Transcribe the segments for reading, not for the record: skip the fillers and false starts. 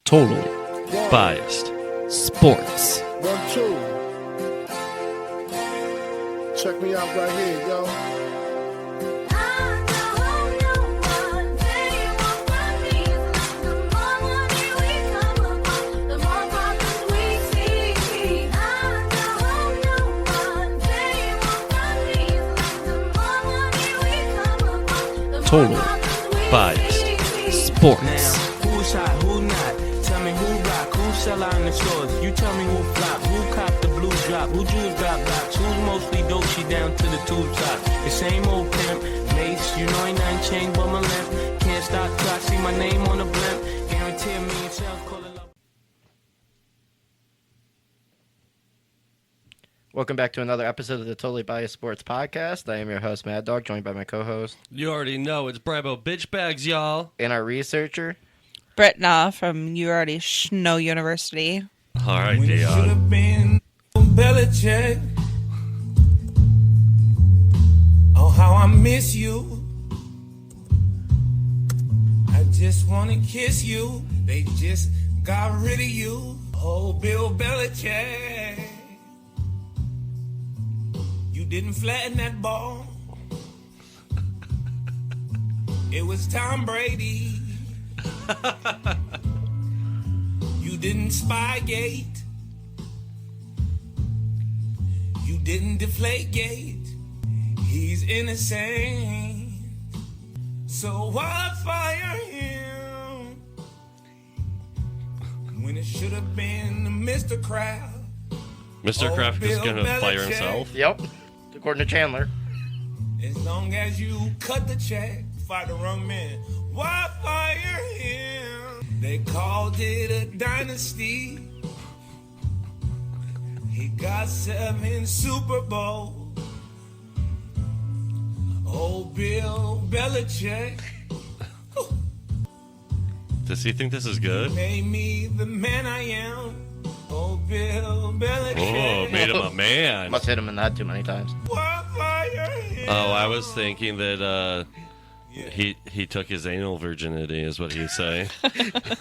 Totally biased sports. 1, 2. Check me out right here, yo. Totally biased sports. Who's hot, who not? Tell me who rock, who sell out in the stores. You tell me who flop, who cop the blue drop, who jewels got blocks, who's mostly dope, she down to the tube top. The same old pimp, Mace, you know ain't nothing changed but my limp. Can't stop till I see my name on the blimp. Guarantee a million sales, call it love. Welcome back to another episode of the Totally Biased Sports Podcast. I am your host, Mad Dog, joined by my co-host You already know it's Bravo Bitch Bags, y'all. and our researcher. Britna from You Already Know University. All right, When it should Dion. have been Belichick. Oh, how I miss you. I just want to kiss you. They just got rid of you. Oh, Bill Belichick. You didn't flatten that ball. It was Tom Brady. You didn't Spygate. You didn't Deflategate. He's innocent. So why fire him when it should have been Mr. Kraft? Mr. Oh, Kraft is Bill going to fire Belichick. himself. Yep, according to Chandler. As long as you cut the check, fire the wrong man. Why fire him? They called it a dynasty. He got 7 Super Bowls. Oh, Bill Belichick Does he think this is good? made me the man I am. Oh, Bill Belichick. Oh, made him a man. Must hit him in the head too many times. Why fire him? Oh, I was thinking that he took his anal virginity, is what he's saying.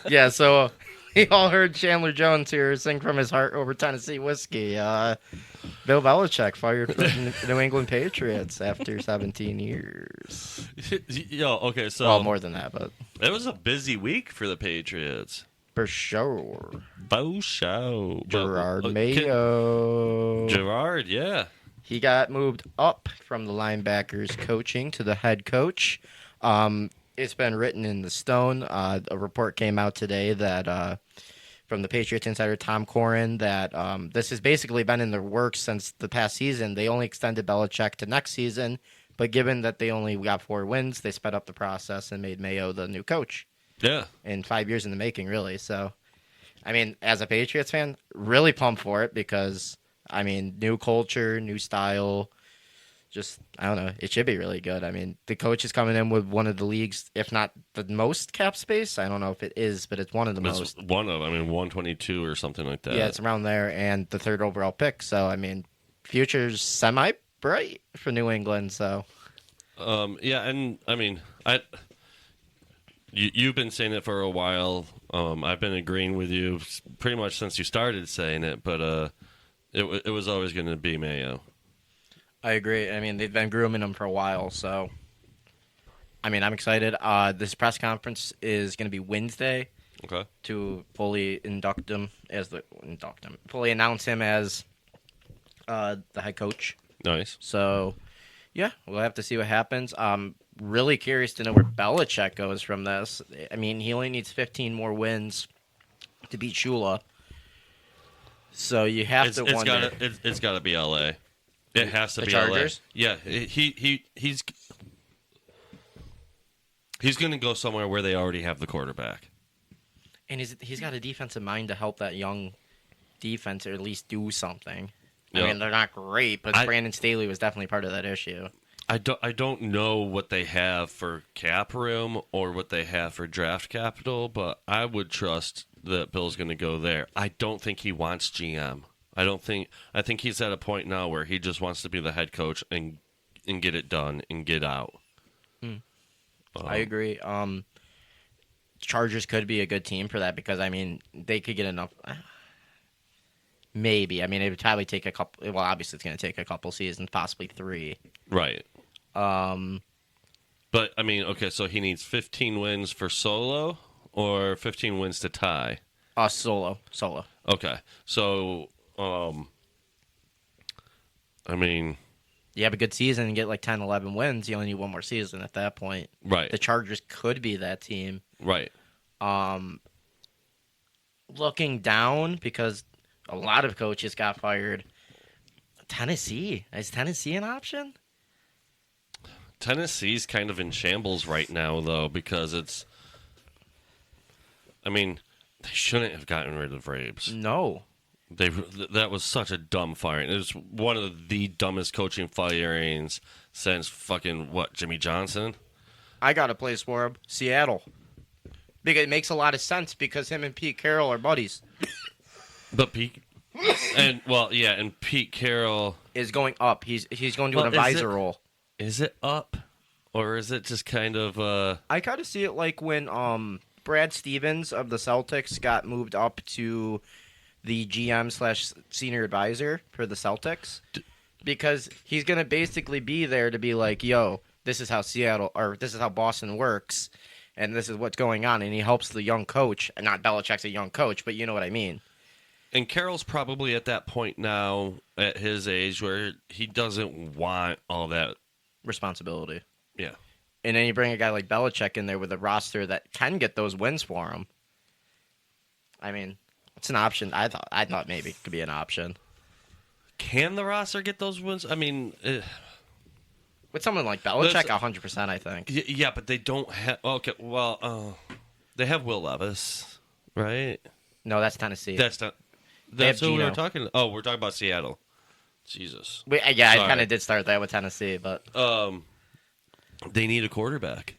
Yeah, so we all heard Chandler Jones here sing from his heart over Tennessee whiskey. Bill Belichick fired from the New England Patriots after 17 years. Yo, okay, so Well, more than that, but it was a busy week for the Patriots. for sure. Bo show. Gerard But, Mayo. Gerard, yeah. He got moved up from the linebackers coaching to the head coach. It's been written in the stone. A report came out today that from the Patriots insider Tom Corrin that this has basically been in the works since the past season. They only extended Belichick to next season, but given that they only got 4 wins, they sped up the process and made Mayo the new coach. Yeah. In 5 years in the making, really. So, I mean, as a Patriots fan, really pumped for it because, I mean, new culture, new style. Just, I don't know. It should be really good. I mean, the coach is coming in with one of the league's, if not the most cap space. I don't know if it is, but it's one of the most. It's 122 or something like that. Yeah, it's around there, and the 3rd overall pick. So, I mean, future's semi-bright for New England, so. Yeah, and, I mean, you've been saying it for a while. I've been agreeing with you pretty much since you started saying it, but it was always going to be Mayo. I agree. I mean, they've been grooming him for a while, so. I mean, I'm excited. This press conference is going to be Wednesday Okay. to fully fully announce him as the head coach. Nice. So, yeah, we'll have to see what happens. Really curious to know where Belichick goes from this. I mean, he only needs 15 more wins to beat Shula. So you have to wonder. It's got to be L.A. It has to The be Chargers? L.A. Yeah, he's going to go somewhere where they already have the quarterback. And he's got a defensive mind to help that young defense or at least do something. Yeah. I mean, they're not great, but Brandon Staley was definitely part of that issue. I don't know what they have for cap room or what they have for draft capital, but I would trust that Bill's going to go there. I don't think he wants GM. I think he's at a point now where he just wants to be the head coach and get it done and get out. I agree. Chargers could be a good team for that because, I mean, they could get enough. Maybe. I mean, it would probably take a couple. Well, obviously, it's going to take a couple seasons, possibly 3. Right. Um, But, I mean, okay, so he needs 15 wins for solo or 15 wins to tie? Solo. Okay. So, I mean... You have a good season and get like 10, 11 wins. You only need one more season at that point. Right. The Chargers could be that team. Right. Looking down, because a lot of coaches got fired, Tennessee. Is Tennessee an option? Tennessee's kind of in shambles right now, though, because it's... I mean, they shouldn't have gotten rid of Rabes. No. That was such a dumb firing. It was one of the dumbest coaching firings since fucking, Jimmy Johnson? I got a place for him. Seattle. Because it makes a lot of sense because him and Pete Carroll are buddies. But Pete... and Pete Carroll... Is going up. He's going to an advisor role. Is it up? Or is it just kind of... I kind of see it like when Brad Stevens of the Celtics got moved up to the GM/senior advisor for the Celtics. Because he's going to basically be there to be like, yo, this is how this is how Boston works, and this is what's going on. And he helps the young coach. Not Belichick's a young coach, but you know what I mean. And Carroll's probably at that point now, at his age, where he doesn't want all that Responsibility. Yeah. And then you bring a guy like Belichick in there with a roster that can get those wins for him. I mean, it's an option. I thought maybe it could be an option. Can the roster get those wins? I mean... with someone like Belichick, 100%, I think. Yeah, but they don't have... Okay, well, they have Will Levis, right? No, that's Tennessee. That's not... That's who we were talking... Oh, we're talking about Seattle. Jesus. I kind of did start that with Tennessee, but... They need a quarterback.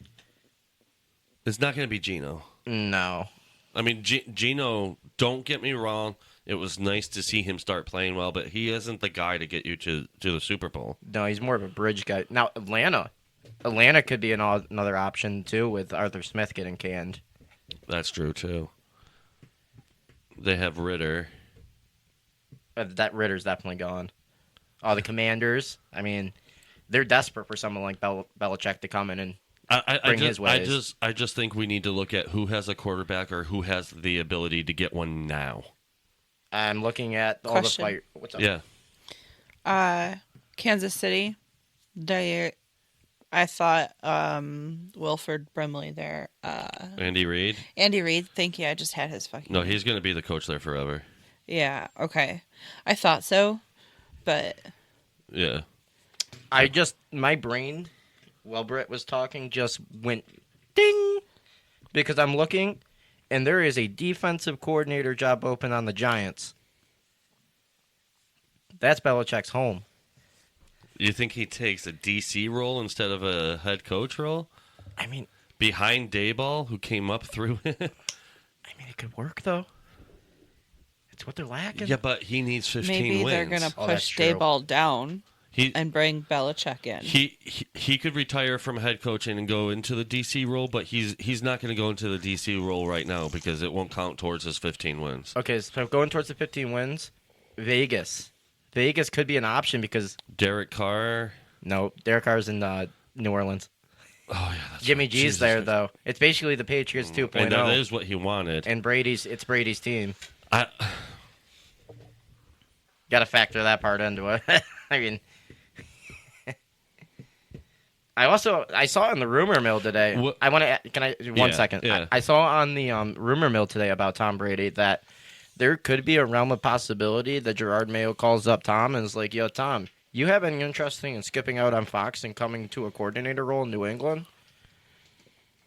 It's not going to be Geno. No. I mean, Geno, don't get me wrong, it was nice to see him start playing well, but he isn't the guy to get you to the Super Bowl. No, he's more of a bridge guy. Now, Atlanta could be another option, too, with Arthur Smith getting canned. That's true, too. They have Ritter. That Ritter's definitely gone. Oh, the Commanders. I mean, they're desperate for someone like Belichick to come in and bring his ways. I just think we need to look at who has a quarterback or who has the ability to get one now. I'm looking at all Question. the players. What's up? Yeah. Kansas City. I thought Wilford Brimley there. Andy Reid? Andy Reid. Thank you. I just had his fucking... No, he's going to be the coach there forever. Yeah, okay. I thought so, but... Yeah. My brain, while Britt was talking, just went ding, because I'm looking, and there is a defensive coordinator job open on the Giants. That's Belichick's home. You think he takes a DC role instead of a head coach role? I mean... Behind Dayball, who came up through it? I mean, it could work, though. It's what they're lacking. Yeah, but he needs 15 maybe wins. they're going to Oh, that's push true. Dayball down and bring Belichick in. He could retire from head coaching and go into the DC role, but he's not going to go into the DC role right now because it won't count towards his 15 wins. Okay, so going towards the 15 wins, Vegas. Vegas could be an option because... Derek Carr? No, Derek Carr's in New Orleans. Oh, yeah, that's Jimmy right. G's Jesus there, Christ. though. It's basically the Patriots 2.0. And that is what he wanted. And it's Brady's team. I Got to factor that part into it. I mean, I saw in the rumor mill today. What? I want to. Can I? One Yeah, second. yeah. I saw on the rumor mill today about Tom Brady that there could be a realm of possibility that Gerard Mayo calls up Tom and is like, "Yo, Tom, you have any interest in skipping out on Fox and coming to a coordinator role in New England?"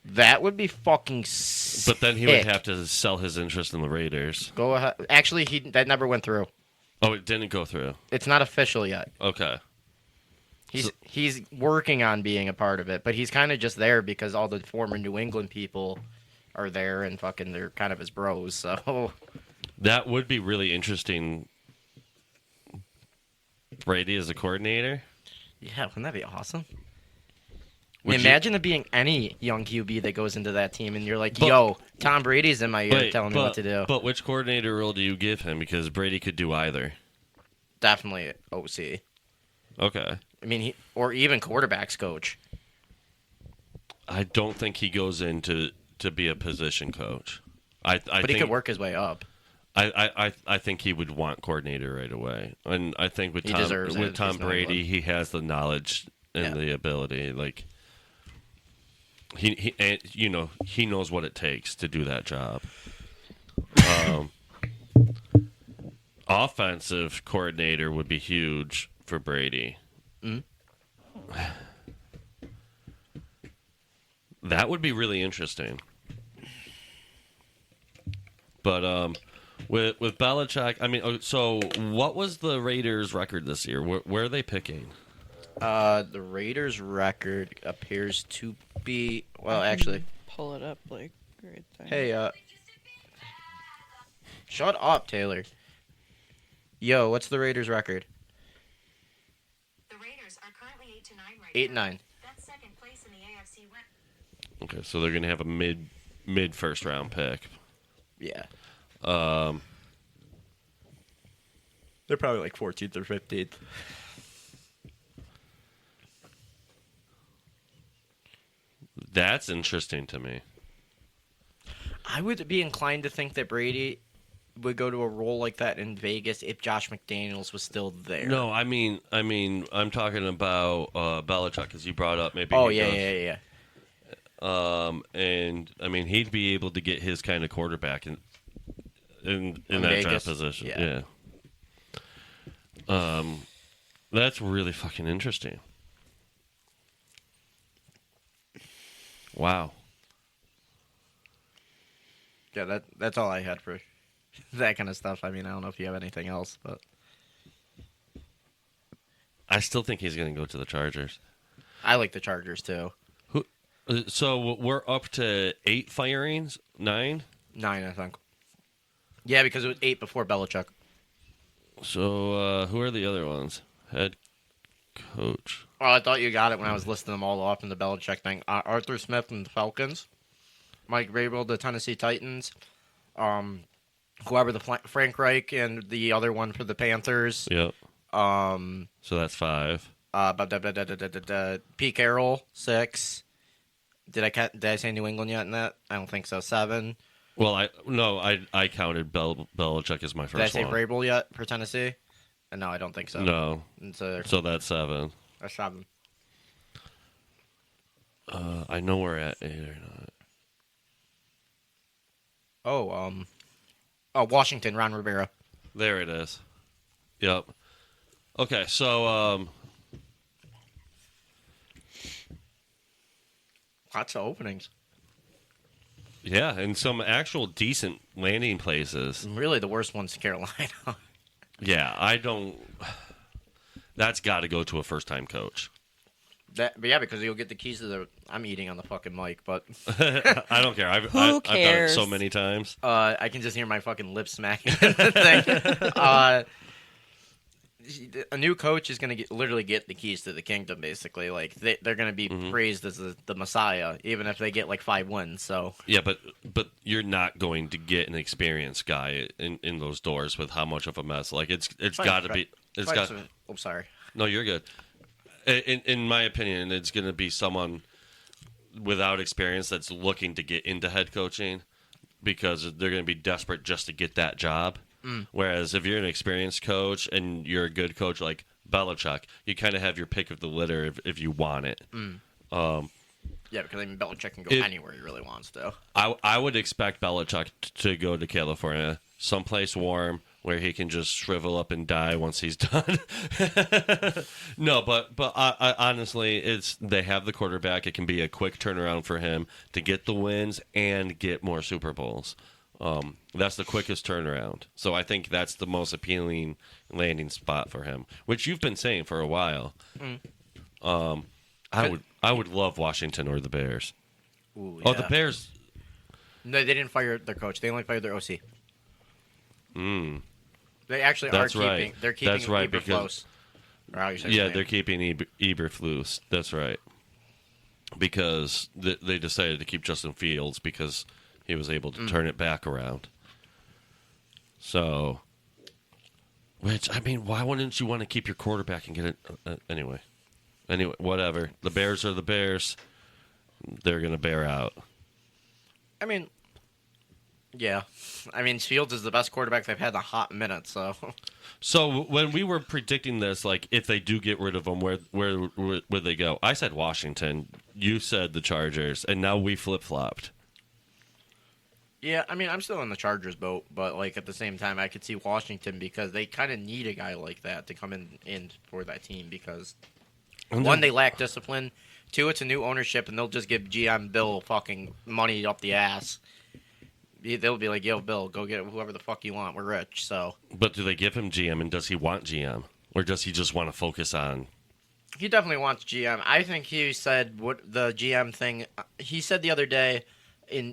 That would be fucking sick. But then he would have to sell his interest in the Raiders. Go ahead. Actually, that never went through. Oh, it didn't go through. It's not official yet. Okay. He's working on being a part of it, but he's kind of just there because all the former New England people are there and fucking they're kind of his bros. So That would be really interesting. Brady as a coordinator. yeah, wouldn't that be awesome? Imagine it being any young QB that goes into that team, and you're like, But- "Yo, Tom Brady's in my ear telling me what to do." But which coordinator role do you give him? Because Brady could do either. Definitely OC. Okay. I mean, or even quarterbacks coach. I don't think he goes in to be a position coach. I But think he could work his way up. I think he would want coordinator right away, and I think with He deserves it. Tom He's not Brady, one. he has the knowledge and the ability. Like he and, he knows what it takes to do that job. Offensive coordinator would be huge for Brady. That would be really interesting. But with Belichick, I mean, so what was the Raiders' record this year? Where are they picking? The Raiders' record appears to be actually. Pull it up like right there. Hey, shut up, Taylor. Yo, what's the Raiders' record? The Raiders are currently 8-9 right now. 8-9. That's second place in the AFC West. Okay, so they're gonna have a mid first round pick. Yeah. They're probably like 14th or 15th. That's interesting to me. I would be inclined to think that Brady would go to a role like that in Vegas if Josh McDaniels was still there. No, I mean, I'm talking about Belichick, because you brought up maybe. Oh, he yeah. goes. And I mean, he'd be able to get his kind of quarterback in that Vegas? draft position. Yeah. That's really fucking interesting. Wow. Yeah, that's all I had for that kind of stuff. I mean, I don't know if you have anything else, but I still think he's going to go to the Chargers. I like the Chargers too. So we're up to 8 firings, 9. 9, I think. Yeah, because it was 8 before Belichick. So who are the other ones? Head coach. Oh, I thought you got it when I was listing them all off in the Belichick thing. Arthur Smith and the Falcons. Mike Vrabel, the Tennessee Titans. Whoever the Frank Reich and the other one for the Panthers. Yep. So that's 5. Pete Carroll, 6. Did I say New England yet in that? I don't think so. 7. Well, I counted Belichick as my Did I first say one. Vrabel yet for Tennessee? No, I don't think so. No. So that's 7. that's 7. I know we're at 8 or not. Washington, Ron Rivera. There it is. Yep. Okay, so Lots of openings. yeah, and some actual decent landing places. Really, the worst one's Carolina. Yeah, I don't. That's got to go to a first-time coach. But yeah, because you'll get the keys to the. I'm eating on the fucking mic, but I don't care. I've Who done it cares? so many times. I can just hear my fucking lips smacking the thing. A new coach is going to literally get the keys to the kingdom, basically. Like they're going to be praised as the Messiah, even if they get like 5 wins. So Yeah, but you're not going to get an experienced guy in those doors with how much of a mess. Like it's got to be. It's got. I'm sorry. No, you're good. In my opinion, it's going to be someone without experience that's looking to get into head coaching because they're going to be desperate just to get that job. Whereas if you're an experienced coach and you're a good coach like Belichick, you kind of have your pick of the litter if you want it. Yeah, because I mean Belichick can go anywhere he really wants to. I would expect Belichick to go to California, someplace warm where he can just shrivel up and die once he's done. No, but I honestly, they have the quarterback. It can be a quick turnaround for him to get the wins and get more Super Bowls. That's the quickest turnaround. So I think that's the most appealing landing spot for him, which you've been saying for a while. I would love Washington or the Bears. Ooh, Oh, yeah. the Bears. No, they didn't fire their coach. They only fired their OC. They actually That's are keeping. right. They're keeping That's right, Eberflus. Or how you say his Yeah, name. they're keeping Eberflus. That's right. because they decided to keep Justin Fields because he was able to turn it back around. So, which, I mean, why wouldn't you want to keep your quarterback and get it? Anyway, whatever. The Bears are the Bears. They're going to bear out. I mean, yeah. I mean, Fields is the best quarterback they've had in a hot minute, so. So when we were predicting this, like, if they do get rid of him, where would they go? I said Washington. You said the Chargers, and now we flip-flopped. Yeah, I mean, I'm still in the Chargers boat, but, like, at the same time, I could see Washington because they kind of need a guy like that to come in for that team because, one, they lack discipline. Two, it's a new ownership, and they'll just give GM Bill fucking money up the ass. They'll be like, yo, Bill, go get whoever the fuck you want. We're rich, so. But do they give him GM, and does he want GM? Or does he just want to focus on... He definitely wants GM. I think he said what the GM thing... He said the other day,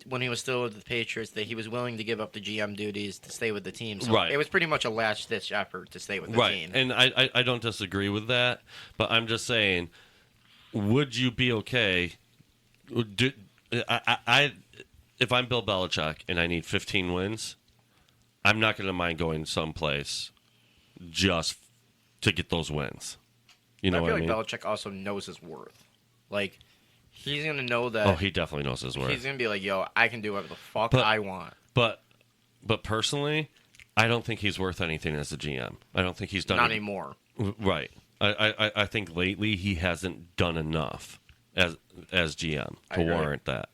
when he was still with the Patriots, that he was willing to give up the GM duties to stay with the team. So right. It was pretty much a last-ditch effort to stay with the team. And I don't disagree with that, but I'm just saying, would you be okay... If I'm Bill Belichick and I need 15 wins, I'm not going to mind going someplace just to get those wins. You know what I mean? I feel like Belichick also knows his worth. Like, he's going to know that... Oh, he definitely knows his worth. He's going to be like, yo, I can do whatever the fuck I want. But personally, I don't think he's worth anything as a GM. I don't think he's done... Not anymore. Right. I think lately he hasn't done enough as GM to warrant that.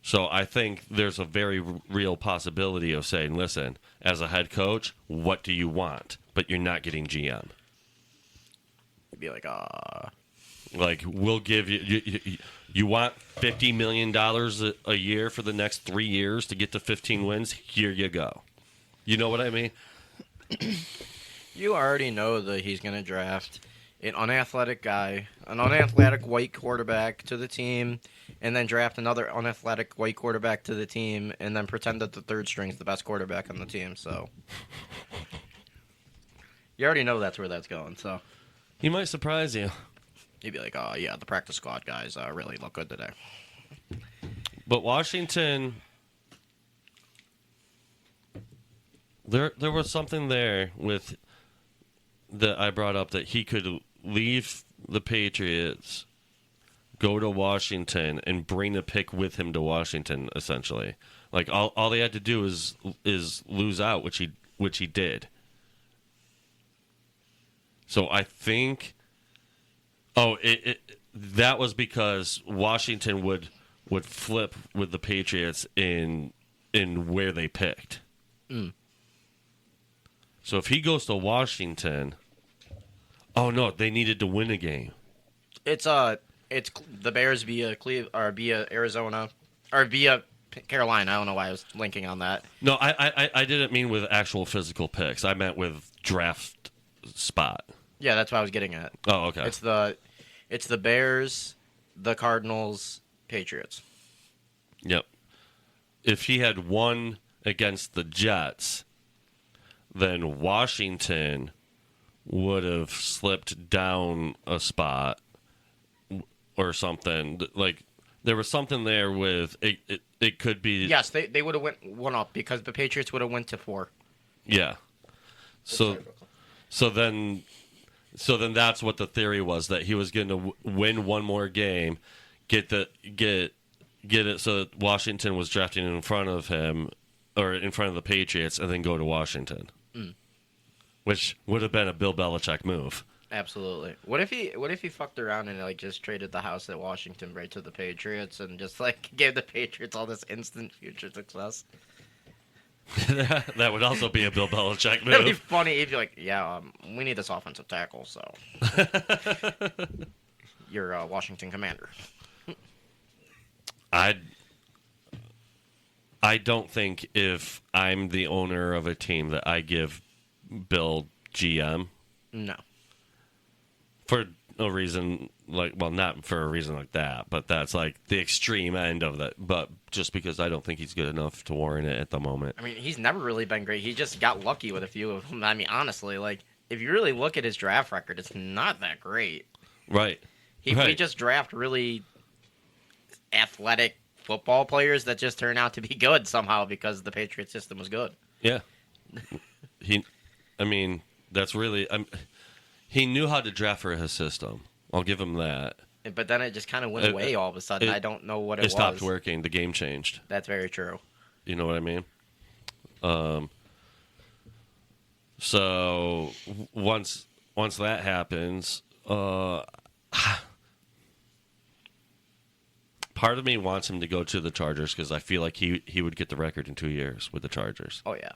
So I think there's a very real possibility of saying, listen, as a head coach, what do you want? But you're not getting GM. You'd be like, Like, we'll give you want $50 million a year for the next 3 years to get to 15 wins? Here you go. You know what I mean? You already know that he's going to draft an unathletic guy, an unathletic white quarterback to the team, and then draft another unathletic white quarterback to the team, and then pretend that the third string is the best quarterback on the team. So you already know that's where that's going. So he might surprise you. You'd be like, oh, yeah, the practice squad guys really look good today. But Washington, there was something there with that I brought up that he could leave the Patriots, go to Washington, and bring a pick with him to Washington, essentially. Like, all they had to do is lose out, which he did. So I think... Oh, that was because Washington would flip with the Patriots in where they picked. Mm. So if he goes to Washington... Oh, no, they needed to win a game. It's the Bears via Arizona, or via Carolina. I don't know why I was linking on that. No, I didn't mean with actual physical picks. I meant with draft spot. Yeah, that's what I was getting at. Oh, okay. It's the Bears, the Cardinals, Patriots. Yep. If he had won against the Jets, then Washington would have slipped down a spot or something. Like, there was something there with it could be... Yes, they would have went one up because the Patriots would have went to 4. Yeah. So then that's what the theory was, that he was going to win one more game, get it so that Washington was drafting in front of him, or in front of the Patriots, and then go to Washington. Mm. Which would have been a Bill Belichick move. Absolutely. What if he fucked around and like just traded the house at Washington right to the Patriots and just like gave the Patriots all this instant future success? That would also be a Bill Belichick move. That'd be funny if you're like, yeah, we need this offensive tackle, so you're a Washington Commander. I don't think if I'm the owner of a team that I give Bill GM. No. For a reason not for a reason like that, but that's like the extreme end of that. But just because I don't think he's good enough to warrant it at the moment. I mean, he's never really been great. He just got lucky with a few of them. I mean, honestly, like, if you really look at his draft record, it's not that great. Right. We Right. just draft really athletic football players that just turn out to be good somehow because the Patriot system was good. Yeah. That's really. He knew how to draft for his system. I'll give him that. But then it just kind of went away all of a sudden. I don't know what it was. It stopped working. The game changed. That's very true. You know what I mean? So once that happens, part of me wants him to go to the Chargers because I feel like he would get the record in 2 years with the Chargers. Oh yeah.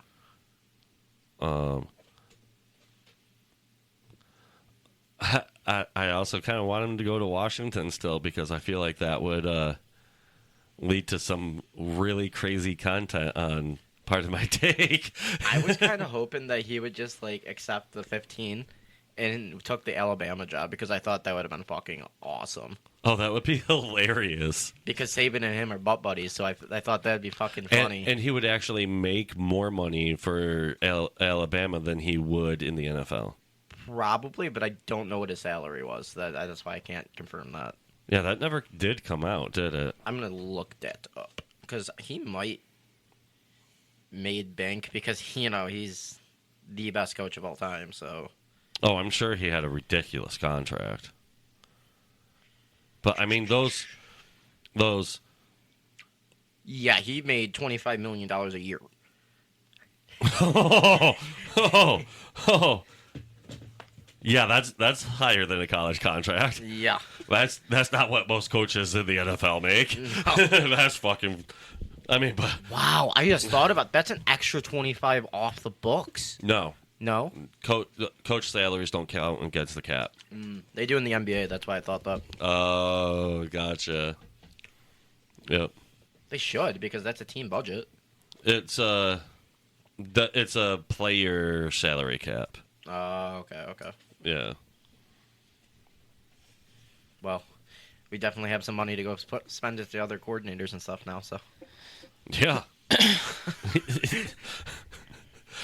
I also kind of want him to go to Washington still because I feel like that would lead to some really crazy content on part of my take. I was kind of hoping that he would just like accept the 15 and took the Alabama job because I thought that would have been fucking awesome. Oh, that would be hilarious. Because Saban and him are butt buddies, so I thought that'd be fucking funny. And he would actually make more money for Alabama than he would in the NFL. Probably, but I don't know what his salary was. That's why I can't confirm that. Yeah, that never did come out, did it? I'm gonna look that up because he might made bank because he's the best coach of all time. So Oh, I'm sure he had a ridiculous contract. But I mean, those. yeah, he made $25 million a year. Oh. Yeah, that's higher than a college contract. Yeah, That's not what most coaches in the NFL make. No. That's fucking. I mean, but wow. I just thought about that's an extra 25 off the books. no, No, coach salaries don't count against the cap. they do in the NBA. That's why I thought that. Oh, gotcha. Yep, They should because that's a team budget. it's a player salary cap. Oh, okay. Yeah. Well, we definitely have some money to go spend at the other coordinators and stuff now. So Yeah.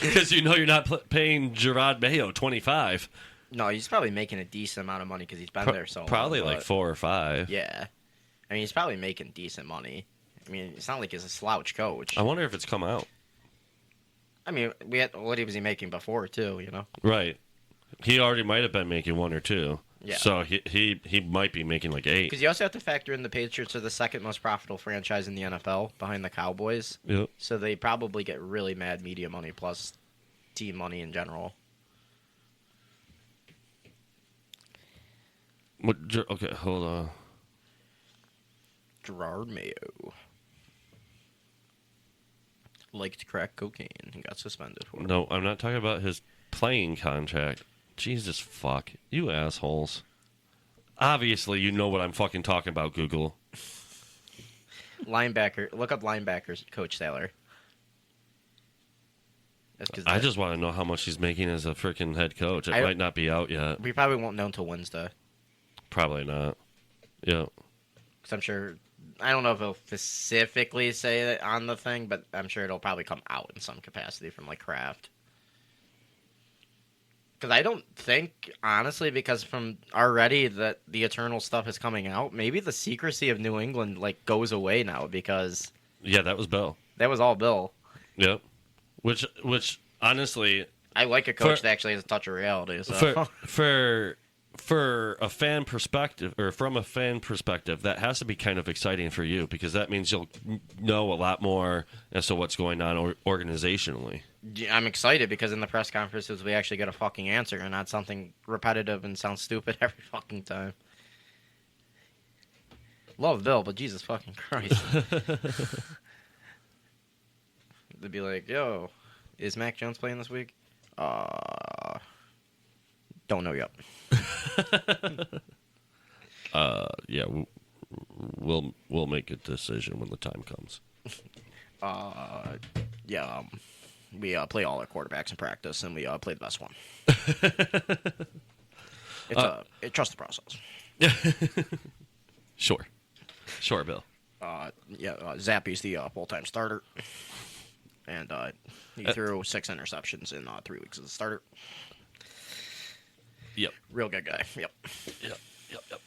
Because you're not paying Gerard Mayo 25. no, he's probably making a decent amount of money because he's been there so long. Probably like but- 4 or 5. Yeah, I mean he's probably making decent money. I mean it's not like he's a slouch coach. I wonder if it's come out. I mean what was he making before too? Right. He already might have been making 1 or 2. Yeah. So he might be making like 8. Because you also have to factor in the Patriots are the second most profitable franchise in the NFL behind the Cowboys. Yep. So they probably get really mad media money plus team money in general. Okay, hold on. Gerard Mayo liked to crack cocaine and got suspended for it. No, I'm not talking about his playing contract. Jesus fuck. You assholes. Obviously, you know what I'm fucking talking about, Google. Linebacker. Look up linebackers coach salary. That's 'cause I just want to know how much he's making as a freaking head coach. It might not be out yet. we probably won't know until Wednesday. Probably not. Yeah. Because I'm sure... I don't know if it'll specifically say that on the thing, but I'm sure it'll probably come out in some capacity from, like, Kraft. Because I don't think, honestly, because from already that the Eternal stuff is coming out, maybe the secrecy of New England, like, goes away now because Yeah, that was Bill. that was all Bill. Yep. Which honestly, I like a coach that actually has a touch of reality. So. for a fan perspective, or from a fan perspective, that has to be kind of exciting for you because that means you'll know a lot more as to what's going on organizationally. I'm excited because in the press conferences we actually get a fucking answer and not something repetitive and sounds stupid every fucking time. Love Bill, but Jesus fucking Christ. They'd be like, yo, is Mac Jones playing this week? Don't know yet. Yeah, we'll make a decision when the time comes. Yeah, we play all our quarterbacks in practice, and we play the best one. Trust the process. Sure, Bill. Zappy's the full-time starter, and he threw 6 interceptions in 3 weeks as a starter. Yep. Real good guy. Yep. Yep.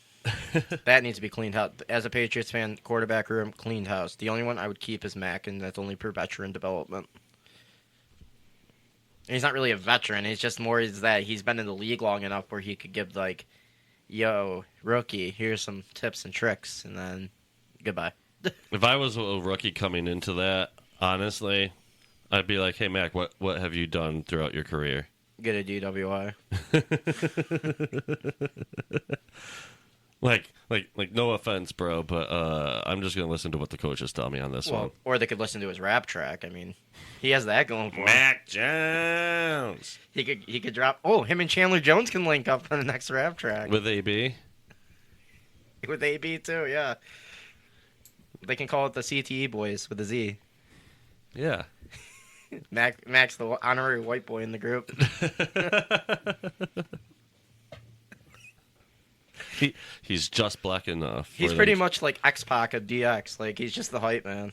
That needs to be cleaned out. As a Patriots fan, quarterback room, cleaned house. The only one I would keep is Mack, and that's only per veteran development. And he's not really a veteran. It's just more is that he's been in the league long enough where he could give, like, yo, rookie, here's some tips and tricks, and then goodbye. If I was a rookie coming into that, honestly, I'd be like, hey, Mac, what have you done throughout your career? Get a DWI. Like, no offense, bro, but I'm just gonna listen to what the coaches tell me on this one. Or they could listen to his rap track. I mean, he has that going for him. Mac Jones He could drop. Oh, him and Chandler Jones can link up on the next rap track with AB. with AB too. Yeah, they can call it the CTE boys with a Z. Yeah. Max, the honorary white boy in the group. He's just black enough. He's pretty much like X-Pac of DX. Like, he's just the hype man.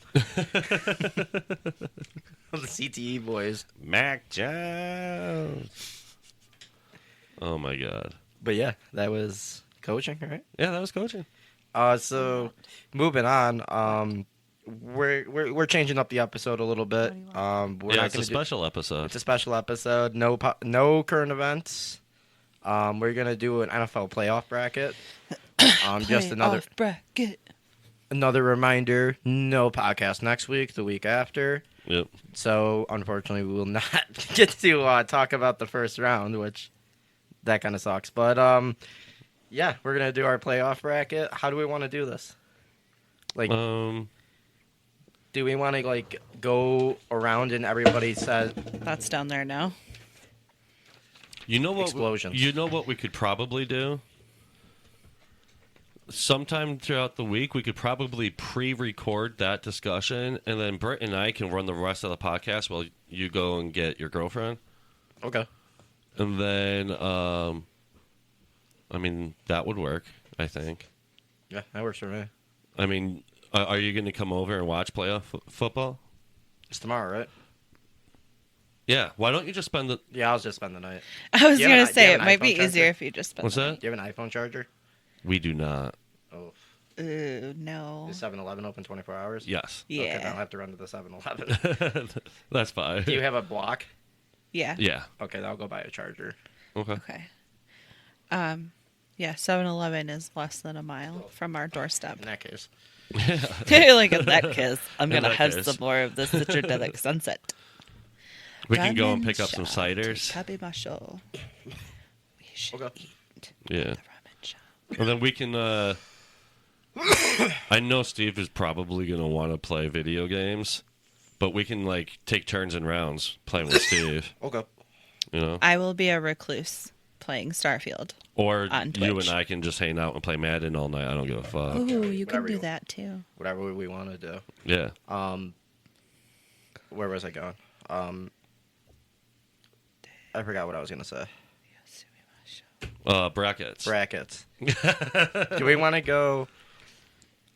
Of the CTE boys. Mac Jones. Oh my god. But yeah, that was coaching, right? Yeah, that was coaching. So moving on, we're changing up the episode a little bit. It's a special episode. It's a special episode. No current events. We're gonna do an NFL playoff bracket. Just another reminder. No podcast next week. The week after. Yep. So unfortunately, we will not get to talk about the first round, which that kind of sucks. But yeah, we're gonna do our playoff bracket. How do we want to do this? Like, do we want to like go around and everybody says That's down there now. You know what? Explosions. You know what we could probably do? Sometime throughout the week, we could probably pre-record that discussion, and then Britt and I can run the rest of the podcast while you go and get your girlfriend. okay? And then, I mean, that would work, I think. Yeah, that works for me. I mean, are you going to come over and watch playoff football? It's tomorrow, right? Yeah. Why don't you just spend the... Yeah, I'll just spend the night. I was Do you have going to an- do say you it have an might be iPhone charger? easier if you just spent What's the that? Do you have an iPhone charger? We do not. Oh, Ooh, no. is 7-Eleven open 24 hours? Yes. Okay, then I'll Yeah. have to run to the 7-Eleven. That's fine. Do you have a block? Yeah. Yeah. Okay, then I'll go buy a charger. Okay. Okay. Yeah, 7-Eleven is less than a mile from our doorstep. In that case. Like, in that case, I'm In going to that have case. some more of this citrodelic sunset. We can go and Ramen pick up some shop, ciders. Tabimasho. We should Okay. eat Yeah. the ramen shop. And then we can, I know Steve is probably going to want to play video games, but we can, like, take turns and rounds playing with Steve, Okay. you know? I will be a recluse playing Starfield. Or on you Twitch. and I can just hang out and play Madden all night. I don't give a fuck. Ooh, you can whatever do you- that too. Whatever we want to do. Yeah. Where was I going? I forgot what I was going to say. Brackets. Brackets. Do we want to go...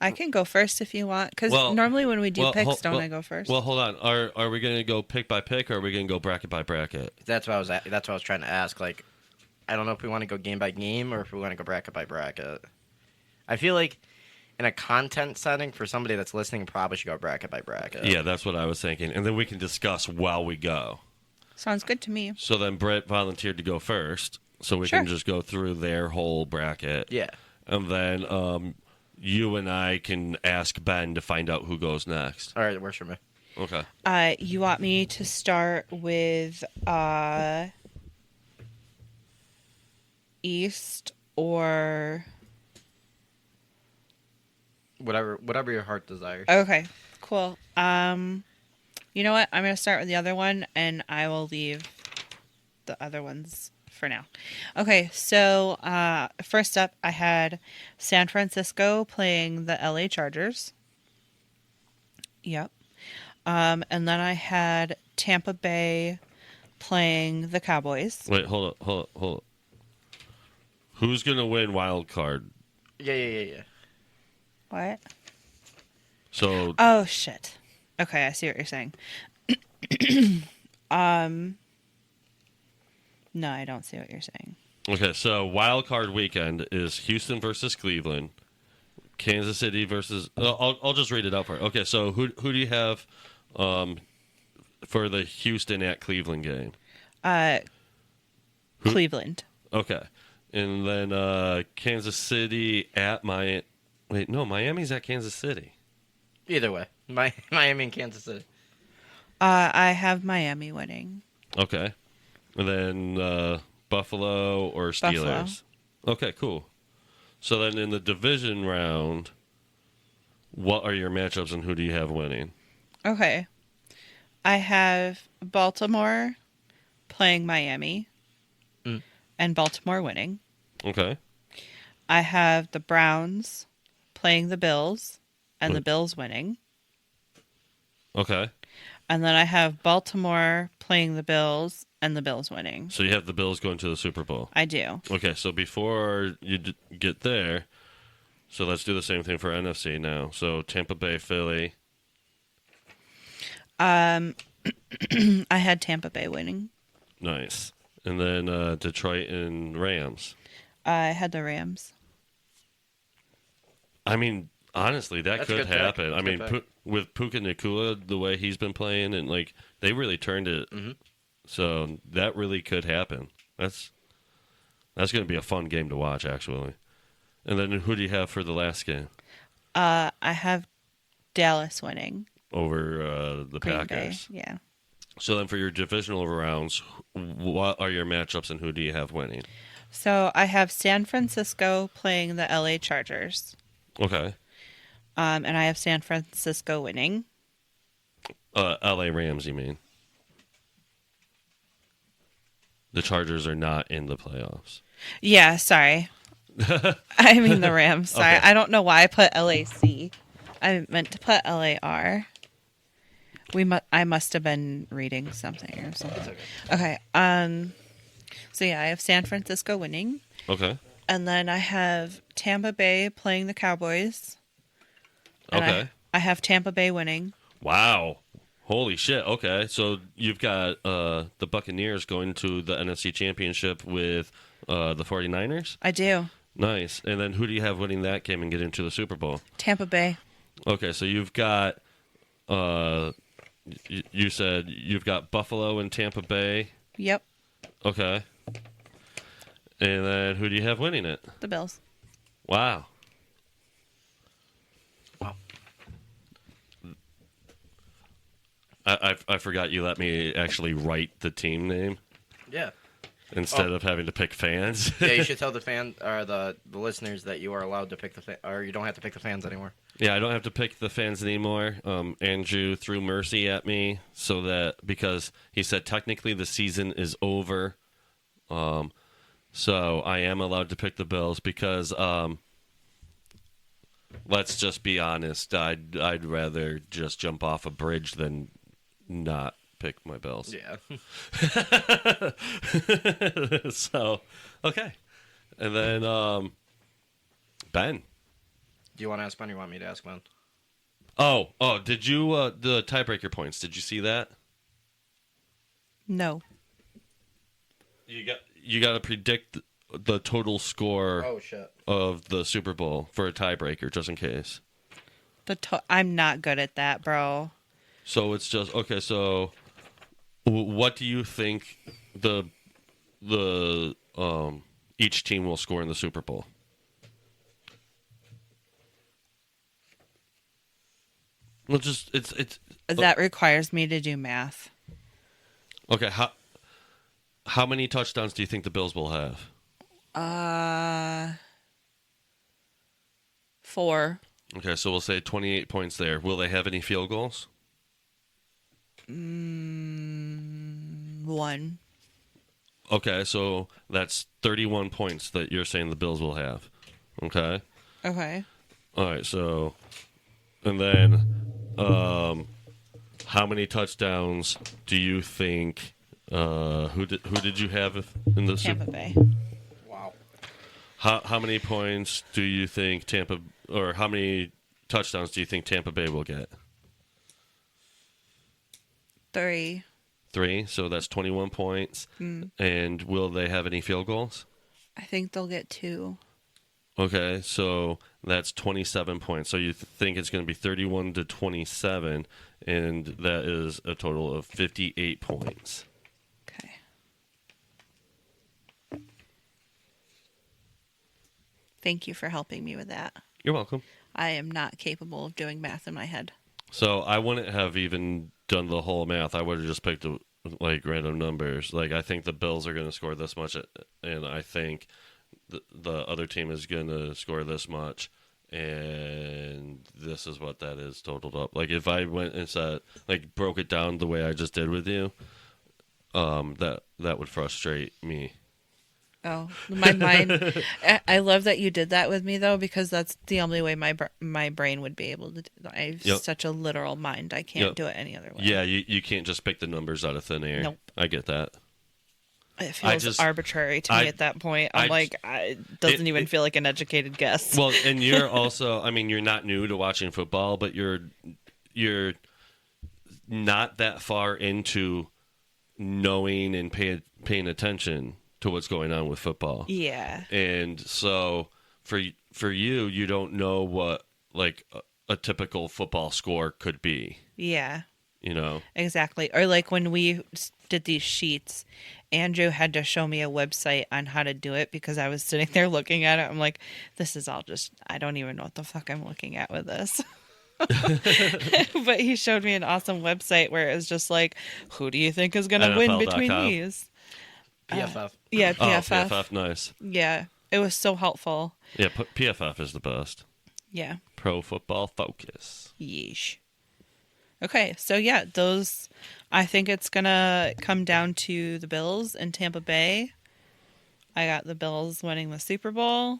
I can go first if you want, because Well- normally when we do well, picks, hol- don't well- I go first? Well, hold on. Are we going to go pick by pick, or are we going to go bracket by bracket? That's what I was trying to ask. Like, I don't know if we want to go game by game or if we want to go bracket by bracket. I feel like in a content setting for somebody that's listening, probably should go bracket by bracket. Yeah, that's what I was thinking. And then we can discuss while we go. Sounds good to me. So then Brett volunteered to go first, so we can Sure. just go through their whole bracket. Yeah. And then you and I can ask Ben to find out who goes next. All right, it works for me. Okay. You want me to start with East or... Whatever your heart desires. Okay, cool. You know what? I'm going to start with the other one, and I will leave the other ones for now. Okay, so first up, I had San Francisco playing the LA Chargers. Yep. And then I had Tampa Bay playing the Cowboys. Wait, hold up. Who's going to win wild card? Yeah. What? So, Oh, shit. Okay, I see what you're saying. No, I don't see what you're saying. Okay, so wild card weekend is Houston versus Cleveland, Kansas City versus. I'll just read it out for you. Okay, so who do you have for the Houston at Cleveland game? Cleveland. Okay, and then Kansas City at Miami. Wait, no, Miami's at Kansas City. Either way, Miami and Kansas City. I have Miami winning. Okay, and then Buffalo or Steelers. Buffalo. Okay, cool. So then in the division round, what are your matchups and who do you have winning? Okay. I have Baltimore playing Miami and Baltimore winning. Okay. I have the Browns playing the Bills and the Bills winning. Okay. And then I have Baltimore playing the Bills and the Bills winning. So you have the Bills going to the Super Bowl. I do. Okay, so before you get there, so let's do the same thing for NFC now. So Tampa Bay, Philly. I had Tampa Bay winning. Nice. And then Detroit and Rams. I had the Rams. I mean, honestly, that That's a could good pick. happen. I Good mean, pick. with Puka Nacua, the way he's been playing, and like they really turned it. So that really could happen. That's going to be a fun game to watch, actually. And then who do you have for the last game I have Dallas winning. over the Green Packers? Bay. Yeah. So then for your divisional rounds, what are your matchups and who do you have winning? So I have San Francisco playing the LA Chargers. Okay. And I have San Francisco winning. LA Rams, you mean? The Chargers are not in the playoffs. Yeah, sorry. I mean the Rams. Sorry. Okay. I don't know why I put LAC. I meant to put LAR. I must have been reading something or something. Okay. So yeah, I have San Francisco winning. Okay. And then I have Tampa Bay playing the Cowboys. And Okay. I have Tampa Bay winning. Wow. Holy shit. Okay. So you've got the Buccaneers going to the NFC Championship with the 49ers? I do. Nice. And then who do you have winning that game and get into the Super Bowl? Tampa Bay. Okay, so you've got you said you've got Buffalo and Tampa Bay. Yep. Okay. And then who do you have winning it? The Bills. Wow. I forgot you let me actually write the team name Yeah. instead of having to pick fans. Yeah, you should tell the fan or the listeners that you are allowed to pick or you don't have to pick the fans anymore. Yeah, I don't have to pick the fans anymore. Andrew threw mercy at me because he said technically the season is over. So I am allowed to pick the Bills because let's just be honest, I'd rather just jump off a bridge than not pick my Bills. Yeah. So, okay. And then Ben. Do you want to ask Ben or you want me to ask Ben? Oh, did you the tiebreaker points? Did you see that? No. You got to predict the total score Oh, shit. of the Super Bowl for a tiebreaker, just in case. I'm not good at that, bro. So it's just okay. So, what do you think the each team will score in the Super Bowl? Well, just it's That requires me to do math. okay. How many touchdowns do you think the Bills will have? 4. Okay, so we'll say 28 points there. Will they have any field goals? 1. Okay, so that's 31 points that you're saying the Bills will have. Okay. Okay. All right, so and then how many touchdowns do you think who did you have in the Tampa Super? Bay. Wow. How many points do you think how many touchdowns do you think Tampa Bay will get? 3. 3, so that's 21 points. And will they have any field goals? I think they'll get 2. Okay, so that's 27 points. So you think it's going to be 31-27, and that is a total of 58 points. Okay. Thank you for helping me with that. You're welcome. I am not capable of doing math in my head. So I wouldn't have even done the whole math. I would have just picked like random numbers. Like I think the Bills are going to score this much, and I think the other team is going to score this much, and this is what that is totaled up. Like if I went and said like broke it down the way I just did with you, that would frustrate me. Oh, my mind. I love that you did that with me, though, because that's the only way my brain would be able to do that. I have such a literal mind. I can't do it any other way. Yeah, you can't just pick the numbers out of thin air. Nope. I get that. It feels arbitrary to me at that point. It doesn't even feel like an educated guess. Well, and you're also, I mean, you're not new to watching football, but you're not that far into knowing and paying attention to what's going on with football. Yeah. And so for you, you don't know what like a typical football score could be. Yeah. You know? Exactly. Or like when we did these sheets, Andrew had to show me a website on how to do it because I was sitting there looking at it. I'm like, this is all just, I don't even know what the fuck I'm looking at with this. But he showed me an awesome website where it was just like, who do you think is going to win between these? PFF. Yeah, PFF. Oh, PFF, nice. Yeah, it was so helpful. Yeah, PFF is the best. Yeah. Pro Football Focus. Yeesh. Okay, so yeah, those, I think it's going to come down to the Bills and Tampa Bay. I got the Bills winning the Super Bowl.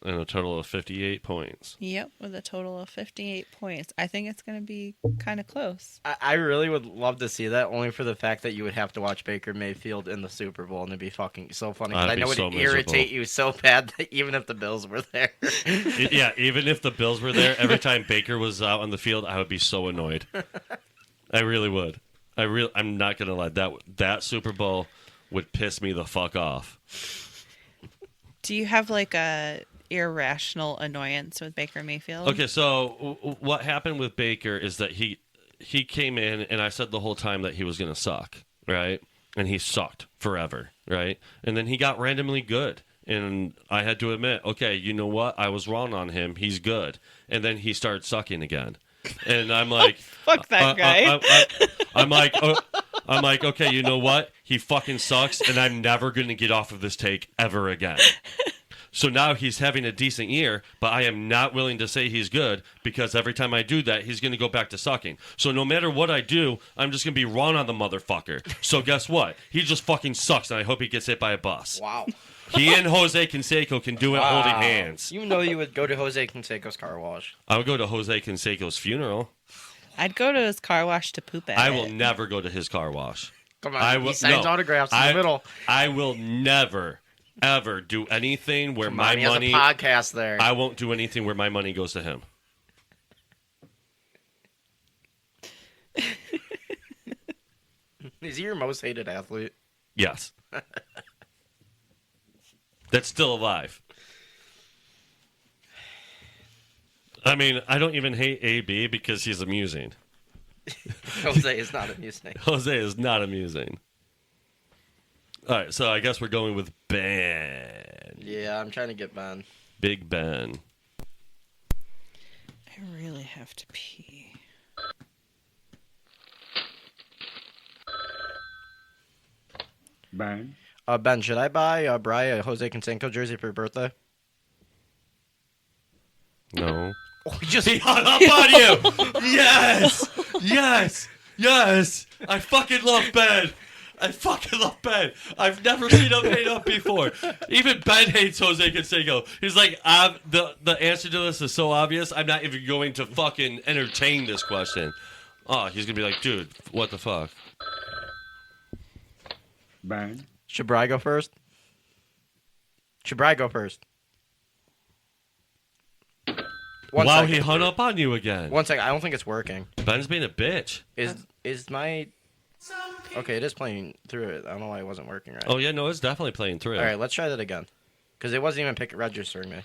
And a total of 58 points. Yep, with a total of 58 points. I think it's going to be kind of close. I really would love to see that, only for the fact that you would have to watch Baker Mayfield in the Super Bowl, and it'd be fucking so funny. 'Cause I know it would irritate you so bad that even if the Bills were there. Yeah, even if the Bills were there, every time Baker was out on the field, I would be so annoyed. I really would. I'm not going to lie. That Super Bowl would piss me the fuck off. Do you have like a irrational annoyance with Baker Mayfield? Okay, so what happened with Baker is that he came in, and I said the whole time that he was going to suck, right? And he sucked forever, right? And then he got randomly good, and I had to admit, okay, you know what? I was wrong on him. He's good. And then he started sucking again. And I'm like, fuck that guy. I'm like, okay, you know what? He fucking sucks, and I'm never going to get off of this take ever again. So now he's having a decent year, but I am not willing to say he's good because every time I do that, he's going to go back to sucking. So no matter what I do, I'm just going to be wrong on the motherfucker. So guess what? He just fucking sucks, and I hope he gets hit by a bus. Wow. He and Jose Canseco can do it holding hands. You know you would go to Jose Canseco's car wash. I would go to Jose Canseco's funeral. I'd go to his car wash to poop at I it. will never go to his car wash. Come on, he signs autographs in the middle. I will never, ever do anything where my money... He has a podcast there. I won't do anything where my money goes to him. Is he your most hated athlete? Yes. That's still alive. I mean, I don't even hate AB because he's amusing. Jose is not amusing. Jose is not amusing. All right, so I guess we're going with Ben. Yeah, I'm trying to get Ben. Big Ben. I really have to pee. Ben. Ben, should I buy Bri a Jose Canseco jersey for your birthday? No. Oh, He hung up on you! Yes! Yes! Yes! I fucking love Ben! I fucking love Ben! I've never seen him hate up before. Even Ben hates Jose Canseco. He's like, the answer to this is so obvious, I'm not even going to fucking entertain this question. Oh, he's gonna be like, dude, what the fuck? Ben. Should Bri go first? Should Bri go first? One Wow, second. he hung up on you again. 1 second. I don't think it's working. Ben's being a bitch. Is my... Okay, it is playing through it. I don't know why it wasn't working right. Oh, yeah, no, it's definitely playing through. All right, let's try that again. Because it wasn't even registering me.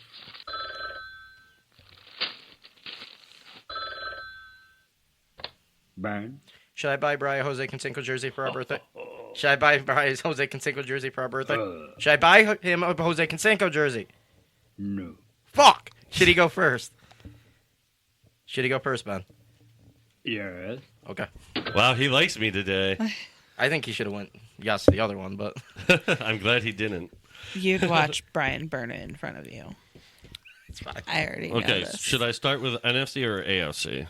Burn. Should I buy Brian Jose Canseco jersey for our birthday? Should I buy Brian Jose Canseco jersey for our birthday? Should I buy him a Jose Canseco jersey? No. Fuck! Should he go first? Should he go first, Ben? Yes. Okay. Wow, he likes me today. I think he should have went yes to the other one, but I'm glad he didn't. You'd watch Brian burn it in front of you. it's fine. I already know Okay, this. should I start with NFC or AOC?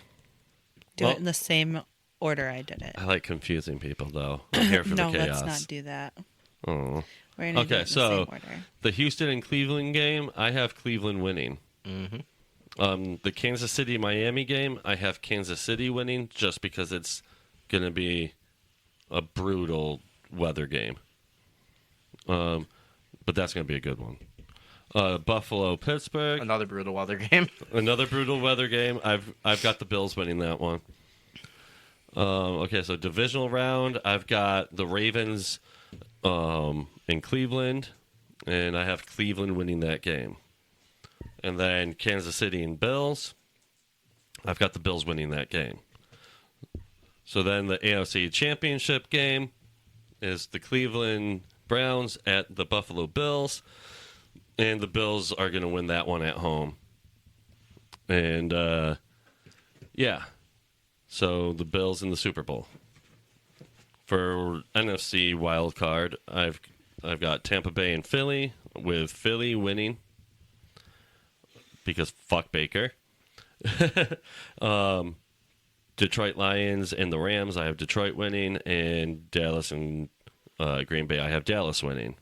Do Well- it in the same order I did it. I like confusing people, though. I'm here for No, the chaos. let's not do that. Oh. We're gonna do Okay, it in so the same order. the Houston and Cleveland game, I have Cleveland winning. Mm-hmm. The Kansas City Miami game, I have Kansas City winning just because it's going to be a brutal weather game. But that's going to be a good one. Buffalo Pittsburgh, Another brutal weather game. another brutal weather game. I've got the Bills winning that one. Okay, so divisional round, I've got the Ravens in Cleveland, and I have Cleveland winning that game. And then Kansas City and Bills, I've got the Bills winning that game. So then the AFC Championship game is the Cleveland Browns at the Buffalo Bills, and the Bills are going to win that one at home. And yeah, so the Bills in the Super Bowl. For NFC wild card, I've got Tampa Bay and Philly, with Philly winning because fuck Baker. Detroit Lions and the Rams, I have Detroit winning, and Dallas and Green Bay, I have Dallas winning.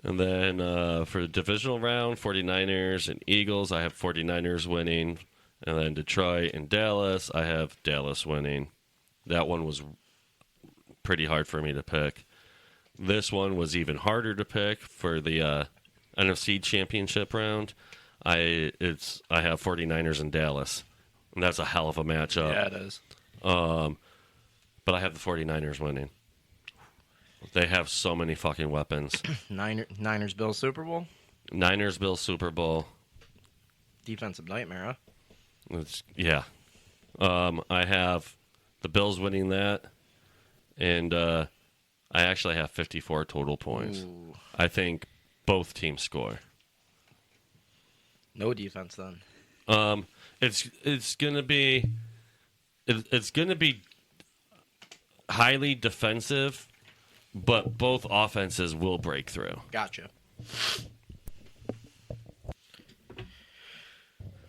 And then for the divisional round, 49ers and Eagles, I have 49ers winning. And then Detroit and Dallas, I have Dallas winning. That one was pretty hard for me to pick. This one was even harder to pick for the NFC Championship round. I have 49ers and Dallas. And that's a hell of a matchup. Yeah, it is. But I have the 49ers winning. They have so many fucking weapons. Niners Bills Super Bowl. Niners, Bills, Super Bowl. Defensive nightmare, huh? Yeah. I have the Bills winning that. And I actually have 54 total points. Ooh. I think both teams score. No defense then. It's gonna be highly defensive, but both offenses will break through. Gotcha.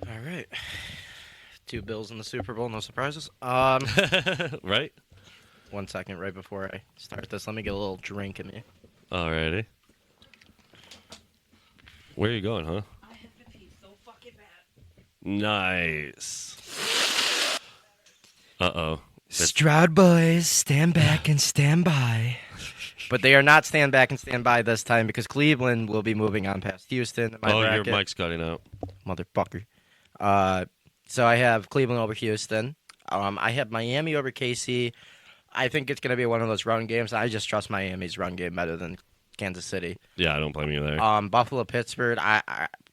All right. 2 Bills in the Super Bowl, no surprises. Right? 1 second, right before I start this, let me get a little drink in me. Alrighty. Where are you going, huh? I have to pee so fucking bad. Nice. Uh-oh. Stroud boys, stand back and stand by. But they are not stand back and stand by this time because Cleveland will be moving on past Houston. In my bracket. Your mic's cutting out. Motherfucker. So I have Cleveland over Houston. I have Miami over KC. I think it's going to be one of those run games. I just trust Miami's run game better than Kansas City. Yeah, I don't blame you there. Buffalo, Pittsburgh.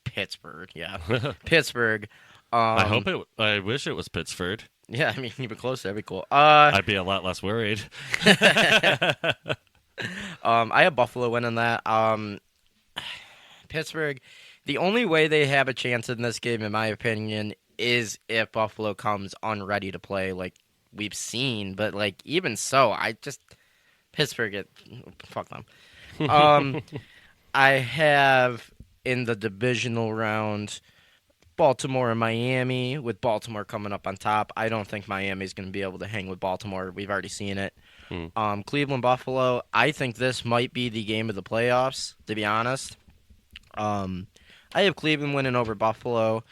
Pittsburgh, yeah. Pittsburgh. I wish it was Pittsburgh. Yeah, I mean, even closer, that'd be cool. I'd be a lot less worried. I have Buffalo winning that. Pittsburgh, the only way they have a chance in this game, in my opinion, is if Buffalo comes unready to play, like we've seen. But like even so, Pittsburgh, fuck them. I have in the divisional round Baltimore and Miami, with Baltimore coming up on top. I don't think Miami's going to be able to hang with Baltimore. We've already seen it. Cleveland, Buffalo. I think this might be the game of the playoffs, to be honest. I have Cleveland winning over Buffalo,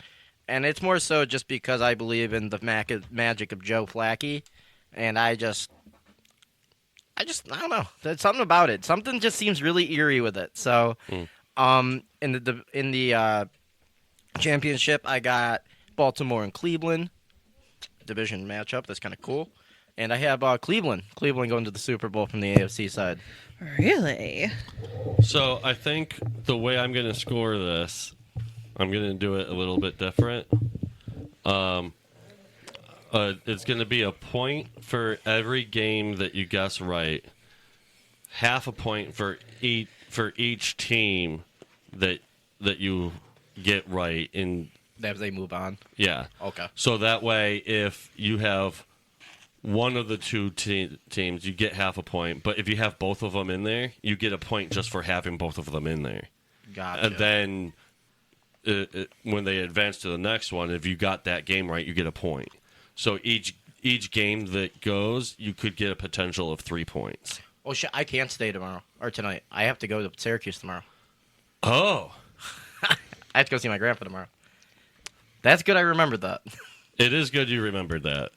and it's more so just because I believe in the magic of Joe Flacco, and I don't know. There's something about it. Something just seems really eerie with it. So, in the championship, I got Baltimore and Cleveland division matchup. That's kind of cool. And I have Cleveland. Cleveland going to the Super Bowl from the AFC side. Really? So I think the way I'm going to score this, I'm going to do it a little bit different. It's going to be a point for every game that you guess right. Half a point for each team that you get right in. As they move on. Yeah. Okay. So that way, if you have one of the two teams, you get half a point. But if you have both of them in there, you get a point just for having both of them in there. Gotcha. And then when they advance to the next one, if you got that game right, you get a point. So each game that goes, you could get a potential of 3 points. Oh, shit. I can't stay tomorrow or tonight. I have to go to Syracuse tomorrow. Oh. I have to go see my grandpa tomorrow. That's good I remembered that. It is good you remembered that.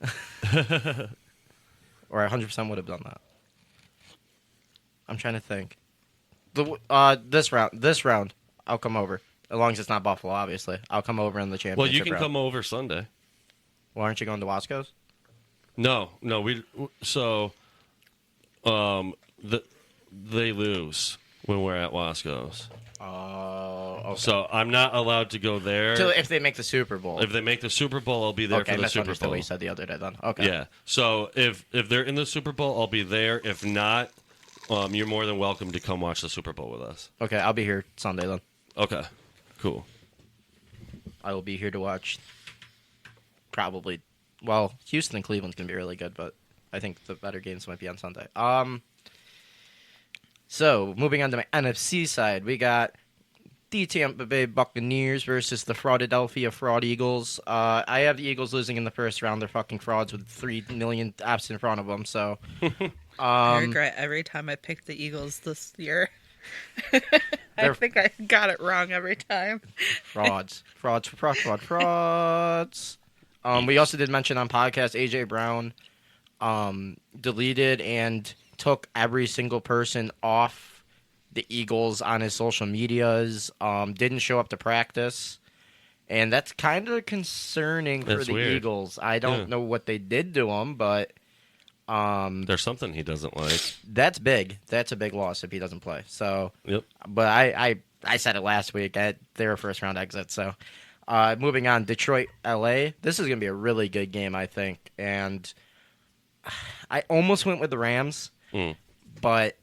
Or I 100% would have done that. I'm trying to think. This round, I'll come over. As long as it's not Buffalo, obviously. I'll come over in the championship Well, you can round. come over Sunday. Well, aren't you going to Wasco's? No, they lose when we're at Wasco's. Oh, okay. So I'm not allowed to go there. So if they make the Super Bowl. If they make the Super Bowl, I'll be there Okay, for the Super misunderstood Bowl. what you said the other day then. Okay. Yeah. So if they're in the Super Bowl, I'll be there. If not, you're more than welcome to come watch the Super Bowl with us. Okay, I'll be here Sunday then. Okay. Cool. I will be here to watch probably. Well, Houston and Cleveland's going to be really good, but I think the better games might be on Sunday. So, moving on to my NFC side, we got the Tampa Bay Buccaneers versus the Philadelphia Fraud Eagles. I have the Eagles losing in the first round. They're fucking frauds with 3 million apps in front of them, so... I regret every time I picked the Eagles this year. I think I got it wrong every time. Frauds. We also did mention on podcast AJ Brown deleted and took every single person off the Eagles on his social medias. Didn't show up to practice. And that's kind of concerning for the weird. Eagles. I don't know what they did to him, but There's something he doesn't like. that's big. That's a big loss if he doesn't play. So, Yep. but I said it last week. They were first round exit. So, moving on, Detroit, LA. This is gonna be a really good game, I think. And I almost went with the Rams, but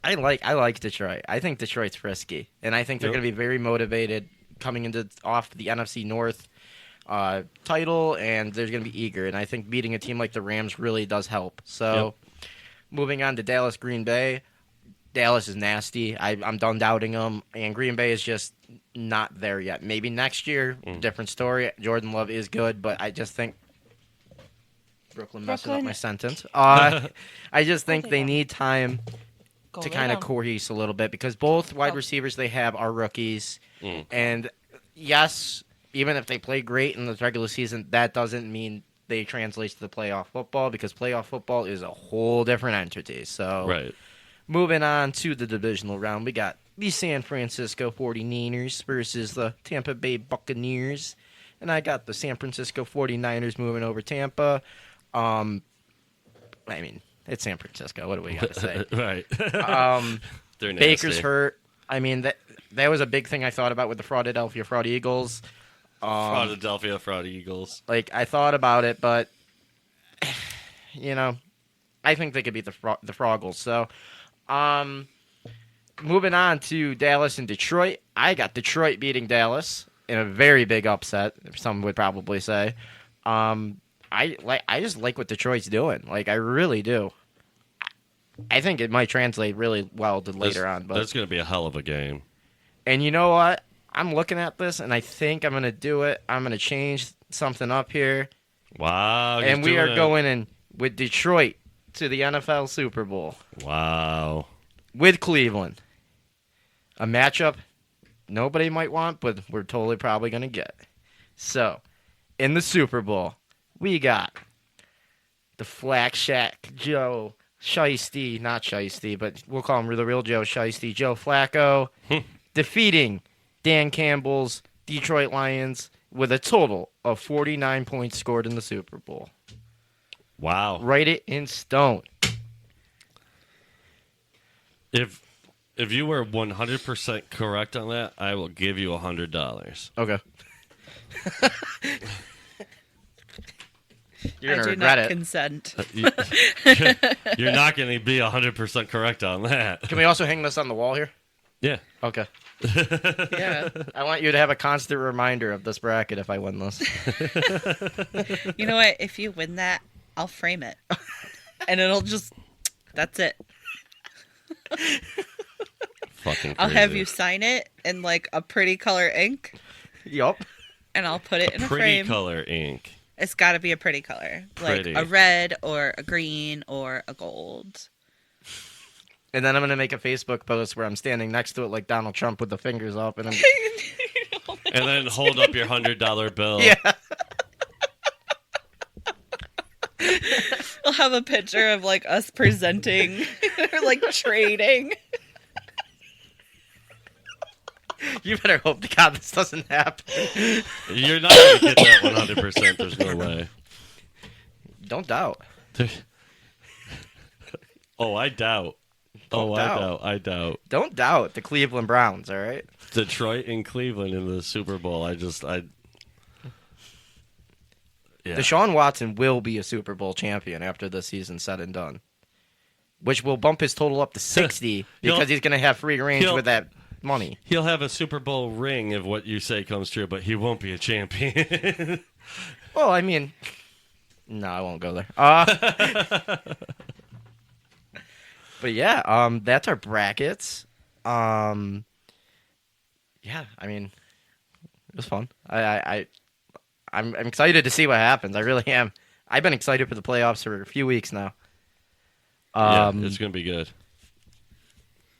I like Detroit. I think Detroit's risky, and I think they're Yep. gonna be very motivated coming off the NFC North title, and they're going to be eager. And I think beating a team like the Rams really does help. So, moving on to Dallas, Green Bay. Dallas is nasty. I'm done doubting them, and Green Bay is just not there yet. Maybe next year, different story. Jordan Love is good, but I just think Brooklyn messed up my sentence. I just think they need time to kind of cohese a little bit because both wide receivers they have are rookies, and yes. Even if they play great in the regular season, that doesn't mean they translate to the playoff football because playoff football is a whole different entity. So, Right. moving on to the divisional round, we got the San Francisco 49ers versus the Tampa Bay Buccaneers. And I got the San Francisco 49ers moving over Tampa. I mean, it's San Francisco. What do we got to say? Right. They're nasty. Baker's hurt. I mean, that was a big thing I thought about with the Philadelphia Fraud Eagles. Philadelphia Fraud Eagles. Like, I thought about it, but, I think they could beat the Froggles. So, moving on to Dallas and Detroit. I got Detroit beating Dallas in a very big upset, some would probably say. I just like what Detroit's doing. Like, I really do. I think it might translate really well to later on. But That's going to be a hell of a game. And you know what? I'm looking at this, and I think I'm going to do it. I'm going to change something up here. Wow. And we are going in with Detroit to the NFL Super Bowl. Wow. With Cleveland. A matchup nobody might want, but we're totally probably going to get. So, in the Super Bowl, we got the Flak Shack Joe Shiesty, not Shiesty, but we'll call him the real Joe Shiesty, Joe Flacco, defeating Dan Campbell's Detroit Lions with a total of 49 points scored in the Super Bowl. Wow. Write it in stone. If you were 100% correct on that, I will give you $100. Okay. You're I gonna do regret not it. consent. You're not going to be 100% correct on that. Can we also hang this on the wall here? Yeah. Okay. Yeah. I want you to have a constant reminder of this bracket if I win this. You know what? If you win that, I'll frame it. And it'll just... That's it. Fucking crazy. I'll have you sign it in, like, a pretty color ink. Yup. And I'll put it in a Pretty frame. color ink. It's got to be a pretty color. Pretty. Like a red or a green or a gold. And then I'm gonna make a Facebook post where I'm standing next to it like Donald Trump with the fingers up, and I'm And then hold up your $100 bill. yeah. We'll have a picture of, like, us presenting or, like, trading. You better hope to God this doesn't happen. You're not going to get that 100%. There's no way. Don't doubt. Oh, I doubt. Don't doubt. I doubt. Don't doubt the Cleveland Browns. All right. Detroit and Cleveland in the Super Bowl. Yeah. Deshaun Watson will be a Super Bowl champion after this season's said and done, which will bump his total up to 60 because he's going to have free range with that money. He'll have a Super Bowl ring if what you say comes true, but he won't be a champion. Well, I mean, no, I won't go there. But yeah, that's our brackets. Yeah, I mean, it was fun. I'm excited to see what happens. I really am. I've been excited for the playoffs for a few weeks now. Yeah, it's going to be good.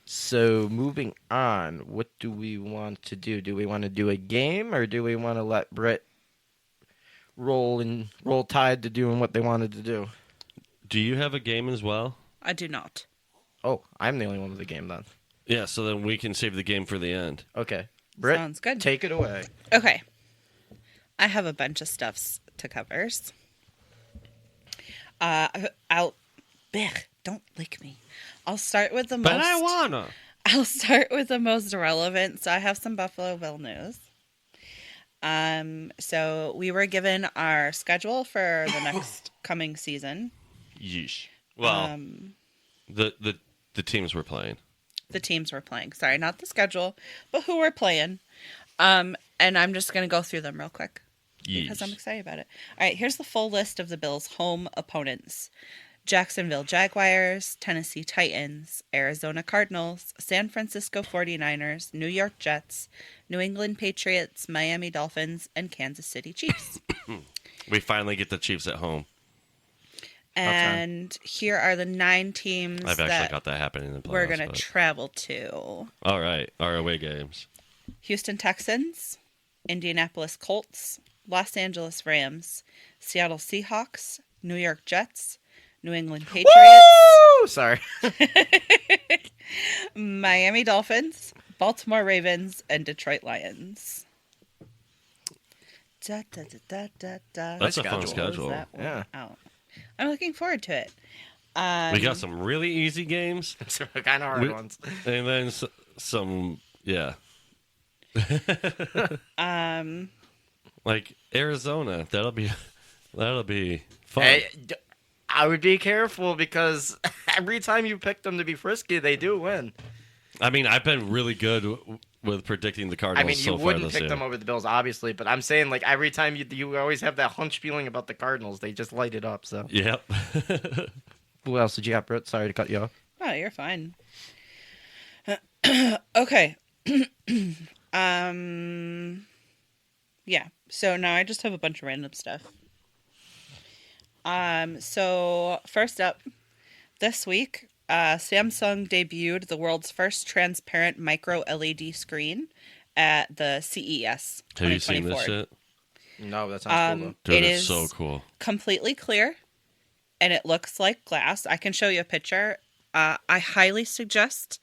So moving on, what do we want to do? Do we want to do a game, or do we want to let Britt roll tide to doing what they wanted to do? Do you have a game as well? I do not. Oh, I'm the only one with the game then. Yeah, so then we can save the game for the end. Okay, Britt, Sounds good. take it away. Okay. I have a bunch of stuffs to cover. Don't lick me. I'll start with the most. But I wanna. I'll start with the most relevant. So I have some Buffalo Bill news. So we were given our schedule for the next coming season. Yeesh. Well, the teams were playing. The teams were playing. Sorry, not the schedule, but who were playing. And I'm just going to go through them real quick because I'm excited about it. All right, here's the full list of the Bills' home opponents. Jacksonville Jaguars, Tennessee Titans, Arizona Cardinals, San Francisco 49ers, New York Jets, New England Patriots, Miami Dolphins, and Kansas City Chiefs. We finally get the Chiefs at home. And here are the 9 teams I've actually got that happening in the playoffs. we're going to travel to. All right, our away games. Houston Texans, Indianapolis Colts, Los Angeles Rams, Seattle Seahawks, New York Jets, New England Patriots. Woo! Sorry. Miami Dolphins, Baltimore Ravens, and Detroit Lions. Da, da, da, da, da, da. That's a fun Close schedule. that one Yeah. out. I'm looking forward to it. We got some really easy games, Some kind of hard ones. and then some, yeah. Like Arizona, that'll be fun. Hey, I would be careful because every time you pick them to be frisky, they do win. I mean, I've been really good with predicting the Cardinals. I mean, you so far wouldn't this pick year. them over the Bills, obviously, but I'm saying, like, every time you always have that hunch feeling about the Cardinals. They just light it up, so. Yep. Who else did you have, Britt? Sorry to cut you off. Oh, you're fine. Okay. Yeah. So now I just have a bunch of random stuff. So first up, this week, Samsung debuted the world's first transparent micro LED screen at the CES 2024. Have you seen this shit? No, that sounds cool, though. Dude, It it's is so cool. completely clear, and it looks like glass. I can show you a picture. I highly suggest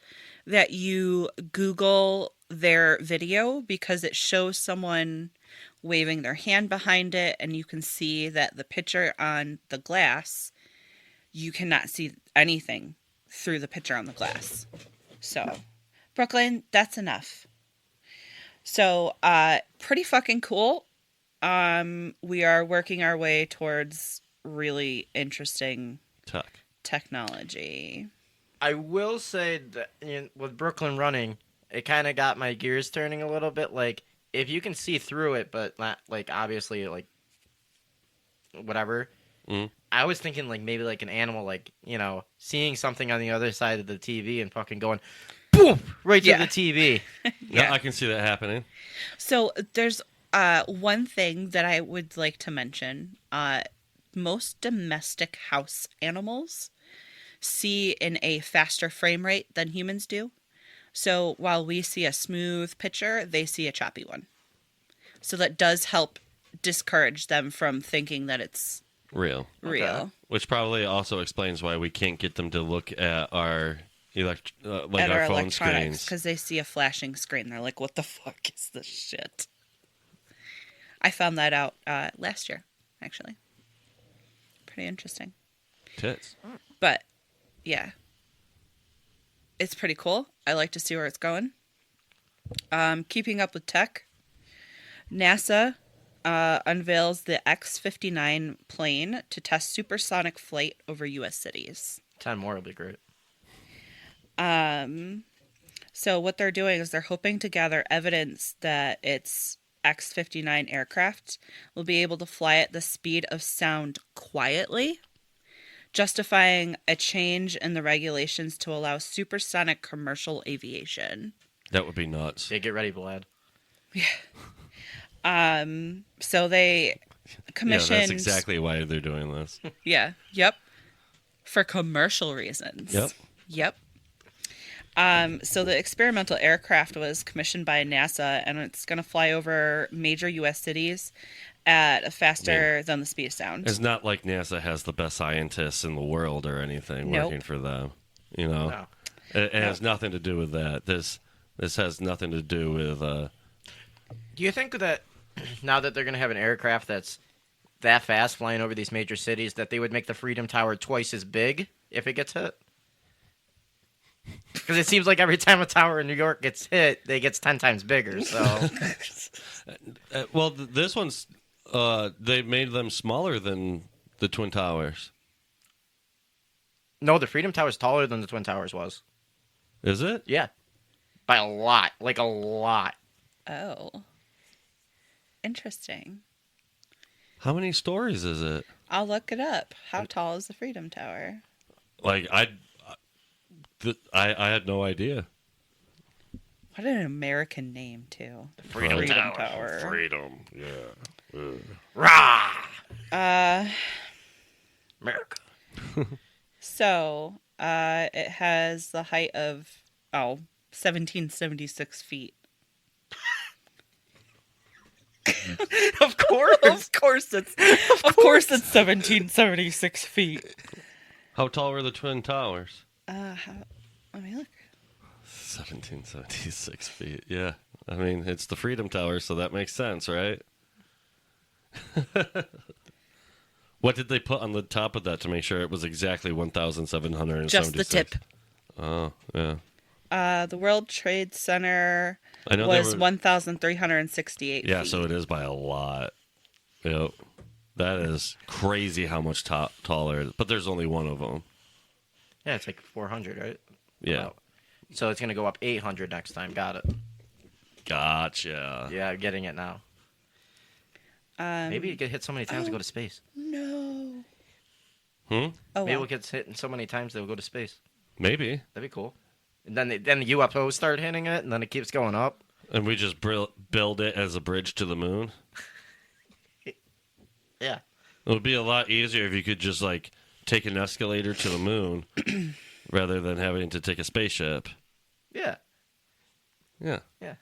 that you Google their video because it shows someone waving their hand behind it, and you can see that the picture on the glass, you cannot see anything through the picture on the glass. So, Brooklyn, that's enough. So, pretty fucking cool. We are working our way towards really interesting technology. I will say that with Brooklyn running, it kind of got my gears turning a little bit. Like, if you can see through it, but not, like, obviously, like, whatever. I was thinking, like, maybe, like, an animal, like, seeing something on the other side of the TV and fucking going, boom, right through the TV. Yeah, I can see that happening. So, there's one thing that I would like to mention. Most domestic house animals see in a faster frame rate than humans do. So while we see a smooth picture, they see a choppy one. So that does help discourage them from thinking that it's real. Okay. Which probably also explains why we can't get them to look at our our phone screens, because they see a flashing screen. They're like, "What the fuck is this shit?" I found that out last year, actually. Pretty interesting. Tits. But yeah, it's pretty cool. I like to see where it's going. Keeping up with tech, NASA unveils the X-59 plane to test supersonic flight over U.S. cities. 10 more will be great. So what they're doing is they're hoping to gather evidence that its X-59 aircraft will be able to fly at the speed of sound quietly, justifying a change in the regulations to allow supersonic commercial aviation. That would be nuts. Yeah, get ready, Vlad. Yeah. So they commissioned... Yeah, that's exactly why they're doing this. Yeah. Yep. For commercial reasons. Yep. So the experimental aircraft was commissioned by NASA, and it's going to fly over major U.S. cities at a faster than the speed of sound. It's not like NASA has the best scientists in the world or anything working for them. No. It has nothing to do with that. This has nothing to do with... Do you think that now that they're going to have an aircraft that's that fast flying over these major cities, that they would make the Freedom Tower twice as big if it gets hit? Because it seems like every time a tower in New York gets hit, it gets 10 times bigger. So, well, this one's they made them smaller than the Twin Towers. No, the Freedom Tower is taller than the Twin Towers was. Is it? Yeah, by a lot, like a lot. Oh, interesting. How many stories is it? I'll look it up. How tall is the Freedom Tower? Like I had no idea. What an American name, too. The Freedom Tower. Freedom, yeah. Rah! America. So, it has the height of 1776 feet. Of course. Of course it's 1776 feet. How tall were the Twin Towers? Let me look. 1776 feet. Yeah. I mean, it's the Freedom Tower, so that makes sense, right? What did they put on the top of that to make sure it was exactly 1,776? Just the tip. Oh, yeah. The World Trade Center I know was 1,368 Yeah, feet. so it is by a lot. Yep. That is crazy how much taller. But there's only one of them. Yeah, it's like 400, right? Yeah. Wow. So it's going to go up 800 next time. Got it. Gotcha. Yeah, I'm getting it now. Maybe it get hit so many times to go to space. No. Hmm? Oh, Maybe wow. it gets hit so many times they'll go to space. Maybe. That'd be cool. And then the UFOs start hitting it, and then it keeps going up. And we just build it as a bridge to the moon. Yeah. It would be a lot easier if you could just, like, take an escalator to the moon rather than having to take a spaceship. Yeah. Yeah. Yeah.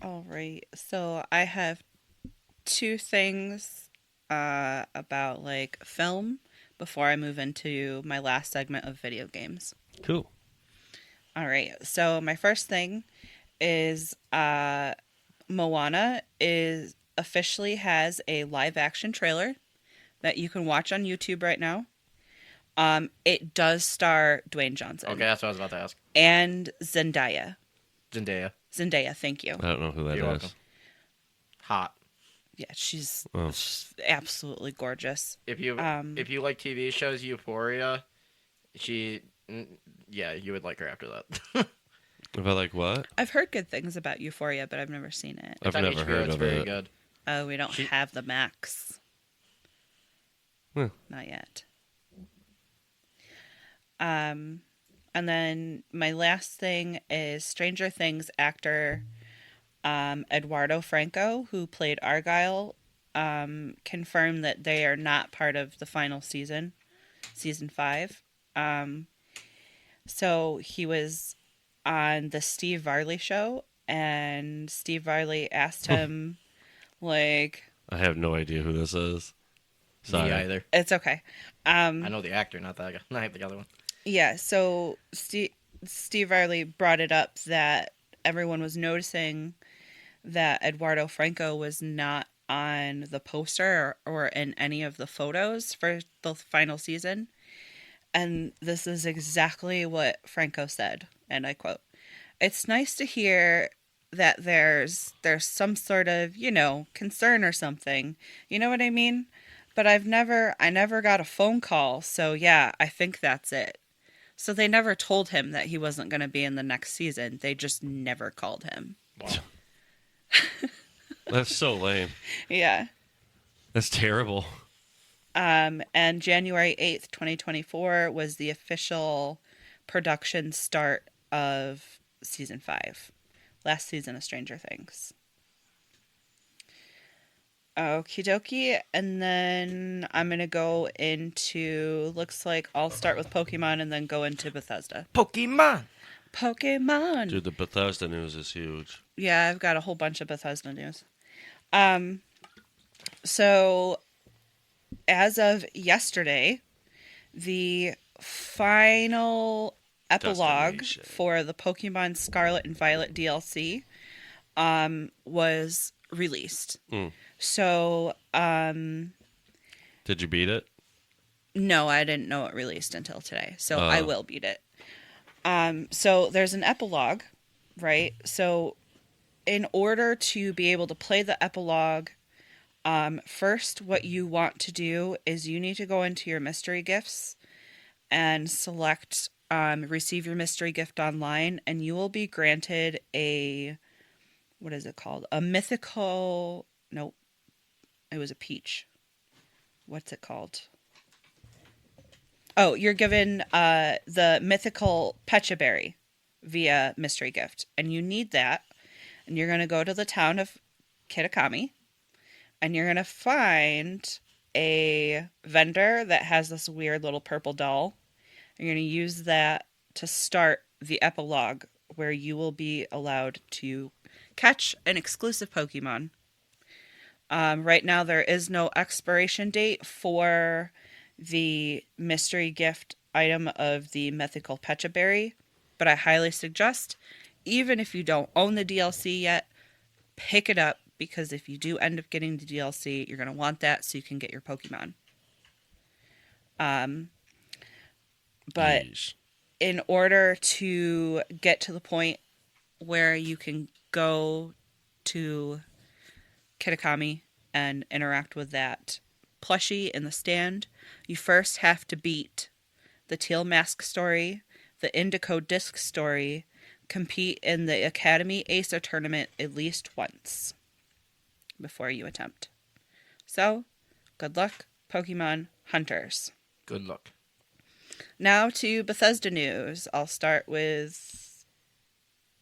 All right. So I have two things about like film before I move into my last segment of video games. Cool. All right. So my first thing is Moana is officially has a live action trailer that you can watch on YouTube right now. It does star Dwayne Johnson. Okay, that's what I was about to ask. And Zendaya. Zendaya. Zendaya, thank you. I don't know who that You're is. welcome. Hot. Yeah, she's Oh. absolutely gorgeous. If you like TV shows, Euphoria, you would like her after that. If I like what? I've heard good things about Euphoria, but I've never seen it. I've on never HBO, heard it's of very it. good. Oh, we don't have the Max. Huh. Not yet. And then my last thing is Stranger Things actor Eduardo Franco, who played Argyle, confirmed that they are not part of the final season 5. So he was on the Steve Varley show, and Steve Varley asked him, like, I have no idea who this is. Sorry. Me either. it's okay. I know the actor, not that guy. Not the other one. Yeah, so Steve Varley brought it up that everyone was noticing that Eduardo Franco was not on the poster or in any of the photos for the final season. And this is exactly what Franco said, and I quote, "It's nice to hear that there's some sort of, concern or something. You know what I mean? But I never got a phone call, so yeah, I think that's it." So they never told him that he wasn't going to be in the next season. They just never called him. Wow. That's so lame. Yeah. That's terrible. And January 8th, 2024 was the official production start of season 5. Last season of Stranger Things. Okie dokie. And then I'm going to go into, looks like I'll start with Pokemon and then go into Bethesda. Pokemon. Dude, the Bethesda news is huge. Yeah, I've got a whole bunch of Bethesda news. So as of yesterday, the final epilogue Destination. for the Pokemon Scarlet and Violet DLC was released. So, Did you beat it? no, I didn't know it released until today. So I Oh. will beat it. So there's an epilogue, right? So in order to be able to play the epilogue, first, what you want to do is you need to go into your mystery gifts and select receive your mystery gift online, and you will be granted what is it called? A mythical, nope, it was a peach. What's it called? Oh, you're given the mythical Pecha Berry via mystery gift, and you need that, and you're going to go to the town of Kitakami, and you're going to find a vendor that has this weird little purple doll. You're going to use that to start the epilogue, where you will be allowed to catch an exclusive Pokemon. Right now, there is no expiration date for the mystery gift item of the mythical Pecha Berry, but I highly suggest, even if you don't own the DLC yet, pick it up, because if you do end up getting the DLC, you're going to want that so you can get your Pokemon. But Yeesh. in order to get to the point where you can go to Kitakami and interact with that plushie in the stand, you first have to beat the Teal Mask story, the Indigo Disc story, compete in the Academy Acer tournament at least once before you attempt. So, good luck, Pokemon hunters. Good luck. Now to Bethesda news. I'll start with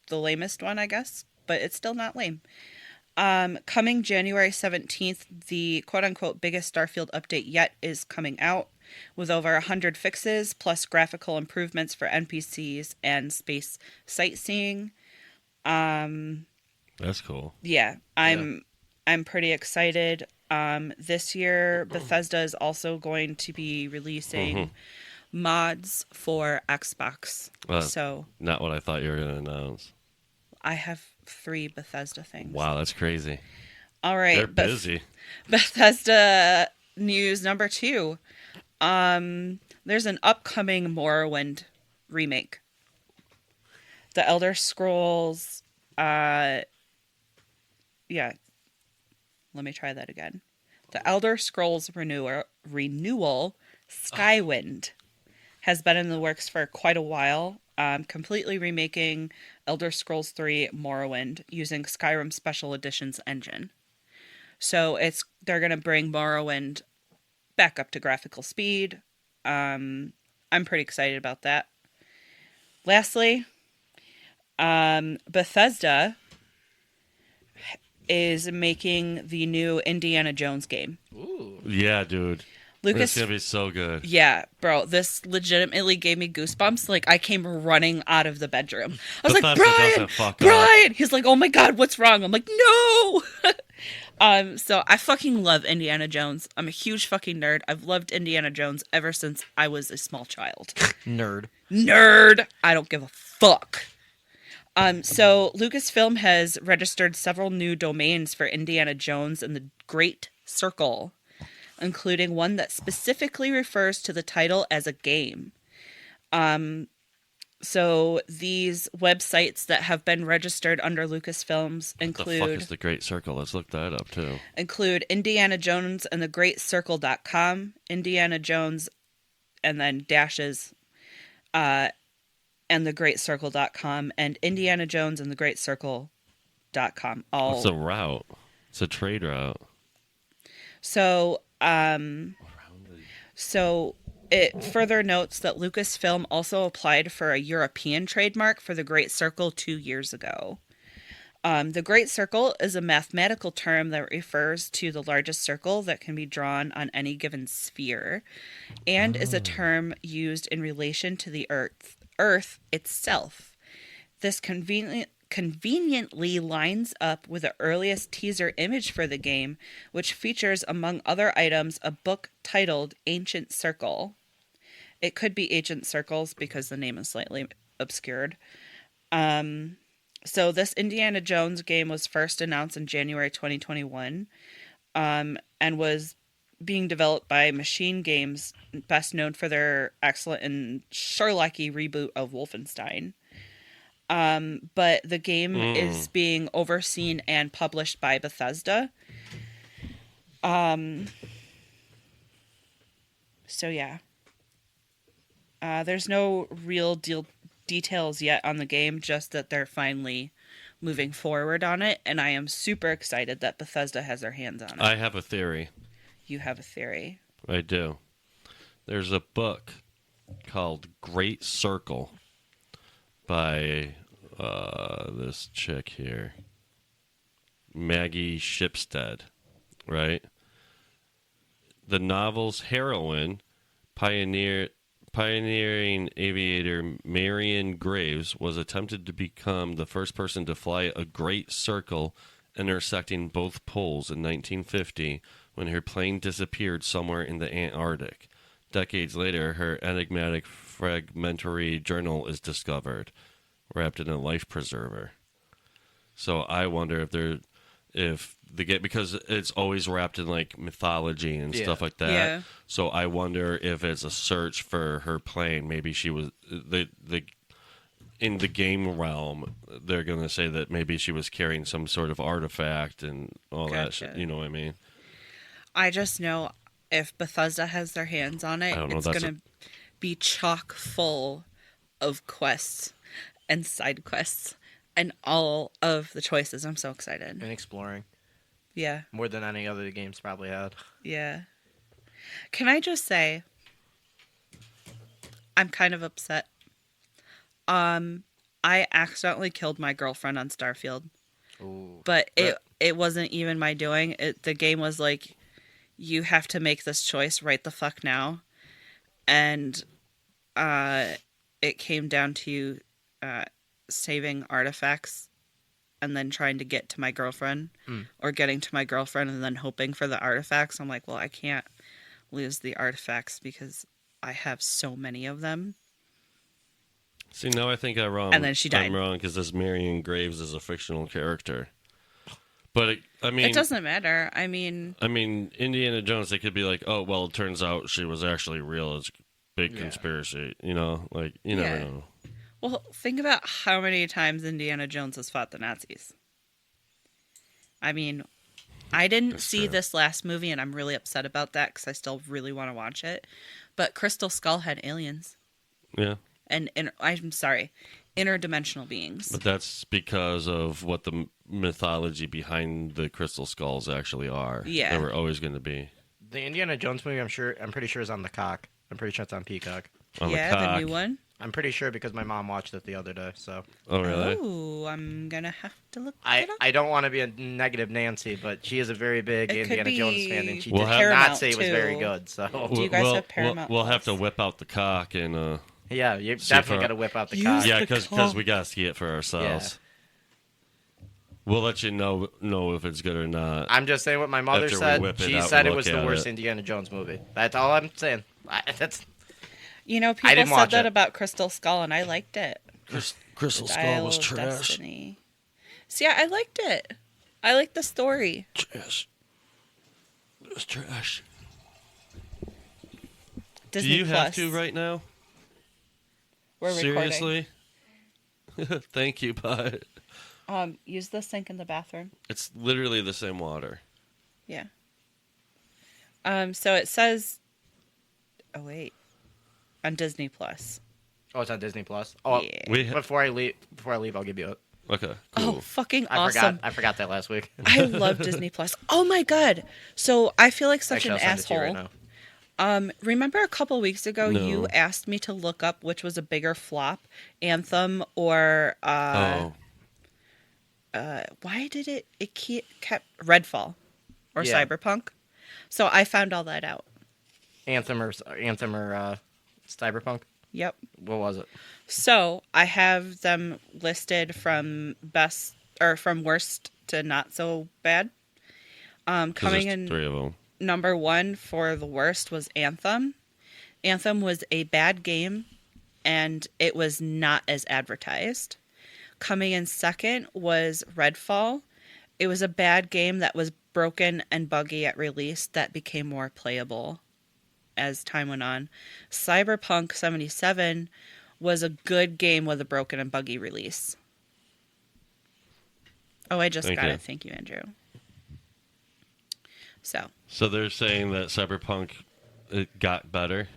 the lamest one, I guess, but it's still not lame. Coming January 17th, the quote-unquote biggest Starfield update yet is coming out, with over 100 fixes, plus graphical improvements for NPCs and space sightseeing. That's cool. Yeah, I'm pretty excited. This year, Bethesda is also going to be releasing mods for Xbox. Well, So Not what I thought you were going to announce. I have 3 Bethesda things. Wow, that's crazy. All right. They're busy. Bethesda news number 2. There's an upcoming Morrowind remake. The Elder Scrolls, yeah. Let me try that again. The Elder Scrolls renewal Skywind has been in the works for quite a while, completely remaking Elder Scrolls 3 Morrowind using Skyrim Special Edition's engine. So they're going to bring Morrowind back up to graphical speed. I'm pretty excited about that. Lastly, Bethesda is making the new Indiana Jones game. Ooh. Yeah, dude. Lucas, It's going to be so good. yeah, bro, this legitimately gave me goosebumps. Like, I came running out of the bedroom. I was like, Bethesda Brian! doesn't fuck Brian! He's like, oh my god, what's wrong? I'm like, no! So I fucking love Indiana Jones. I'm a huge fucking nerd. I've loved Indiana Jones ever since I was a small child. Nerd. Nerd! I don't give a fuck. So Lucasfilm has registered several new domains for Indiana Jones and the Great Circle, including one that specifically refers to the title as a game. So these websites that have been registered under Lucasfilms The fuck is include the Great Circle? Let's look that up, too. Indiana Jones and the Great Circle.com, Indiana Jones, and then dashes, and the Great Circle.com, and Indiana Jones and the Great Circle.com. All It's a route. It's a trade route. So, it further notes that Lucasfilm also applied for a European trademark for the Great Circle 2 years ago. The Great Circle is a mathematical term that refers to the largest circle that can be drawn on any given sphere, and is a term used in relation to the Earth itself. This conveniently lines up with the earliest teaser image for the game, which features, among other items, a book titled Ancient Circle. It could be Ancient Circles because the name is slightly obscured. So this Indiana Jones game was first announced in January 2021, and was being developed by Machine Games, best known for their excellent and Sherlocky reboot of Wolfenstein. But the game is being overseen and published by Bethesda. So yeah. There's no real details yet on the game, just that they're finally moving forward on it, and I am super excited that Bethesda has their hands on it. I have a theory. You have a theory. I do. There's a book called Great Circle by this chick here, Maggie Shipstead, right? The novel's heroine, pioneering aviator Marion Graves, was attempted to become the first person to fly a great circle intersecting both poles in 1950 when her plane disappeared somewhere in the Antarctic. Decades later, her enigmatic fragmentary journal is discovered, wrapped in a life preserver. So I wonder because it's always wrapped in like mythology and stuff like that. Yeah. So I wonder if it's a search for her plane. Maybe she was in the game realm. They're gonna say that maybe she was carrying some sort of artifact and all that Gotcha. shit. You know what I mean? I just know if Bethesda has their hands on it, I don't know, it's that's going to be chock full of quests and side quests and all of the choices. I'm so excited. And exploring. Yeah. More than any other games probably had. Yeah. Can I just say, I'm kind of upset. I accidentally killed my girlfriend on Starfield, Ooh. but it wasn't even my doing. The game was like, you have to make this choice right the fuck now, and it came down to saving artifacts and then trying to get to my girlfriend, or getting to my girlfriend and then hoping for the artifacts. I'm like, well, I can't lose the artifacts because I have so many of them. See, now I think I'm wrong. And then she died. I'm wrong because this Marion Graves is a fictional character. But It doesn't matter. I mean, Indiana Jones. They could be like, oh, well, it turns out she was actually real. It's a big conspiracy. You know, like you never know. well, think about how many times Indiana Jones has fought the Nazis. I mean, I didn't see this last movie, and I'm really upset about that because I still really want to watch it. But Crystal Skull had aliens. Yeah. And I'm sorry, interdimensional beings. But that's because of what the mythology behind the crystal skulls actually are. Yeah. They were always going to be. The Indiana Jones movie, I'm pretty sure is on the cock. I'm pretty sure it's on Peacock. On yeah, the the cock. new one. I'm pretty sure because my mom watched it the other day. So Oh, really? Oh, I'm gonna have to look I it up. I don't want to be a negative Nancy, but she is a very big It could Indiana Jones be fan, and she We'll did have- not Paramount, say it was very too. good. So Do you guys have Paramount We'll have to Plus? whip out the cock and yeah, you See definitely for- got to whip out the Use cock. yeah, the because cock. we gotta see it for ourselves. We'll let you know if it's good or not. I'm just saying what my mother After we said. whip it She out said and it was look the at worst it. Indiana Jones movie. That's all I'm saying. That's You know, people didn't said watch that it. about Crystal Skull, and I liked it. Crystal Dial of Destiny. See, I liked it. I liked the story. Trash. It's trash. Disney Do you Plus. have to right now? We're recording. Seriously? Thank you, bud. Use the sink in the bathroom. It's literally the same water. Yeah. So it says. Oh wait. On Disney Plus. oh, it's on Disney Plus. Oh, Yeah. before I leave, I'll give you it. Okay, Oh, cool. fucking I awesome! I forgot that last week. I love Disney Plus. Oh my god! So I feel like such Actually, an I'll send it to you asshole. right now. Remember a couple weeks ago, No. you asked me to look up which was a bigger flop, Anthem or why did it kept Redfall or Yeah. Cyberpunk? So I found all that out. Anthem or Cyberpunk. Yep. What was it? So I have them listed from best or from worst to not so bad. 'Cause Coming there's in three of them. number one for the worst was Anthem. Anthem was a bad game, and it was not as advertised. Coming in second was Redfall. It was a bad game that was broken and buggy at release that became more playable as time went on. Cyberpunk 77 was a good game with a broken and buggy release. Oh, I just Thank got you. it. Thank you, Andrew. So they're saying that Cyberpunk it got better.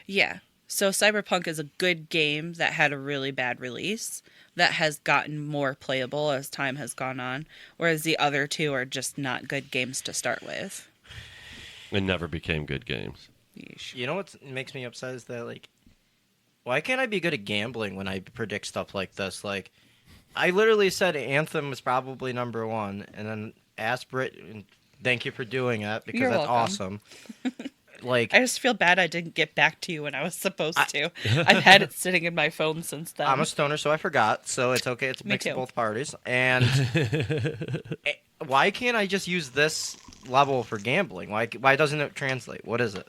Yeah. So Cyberpunk is a good game that had a really bad release that has gotten more playable as time has gone on, whereas the other two are just not good games to start with. It never became good games. Yeesh. You know what makes me upset is that, like, why can't I be good at gambling when I predict stuff like this? Like, I literally said Anthem was probably number one, and then asked Britt, and thank you for doing it, because You're that's welcome. awesome. Like, I just feel bad I didn't get back to you when I was supposed to. I've had it sitting in my phone since then. I'm a stoner, so I forgot, so it's okay. It's a Me mix of too. both parties. And why can't I just use this level for gambling? Why doesn't it translate? What is it?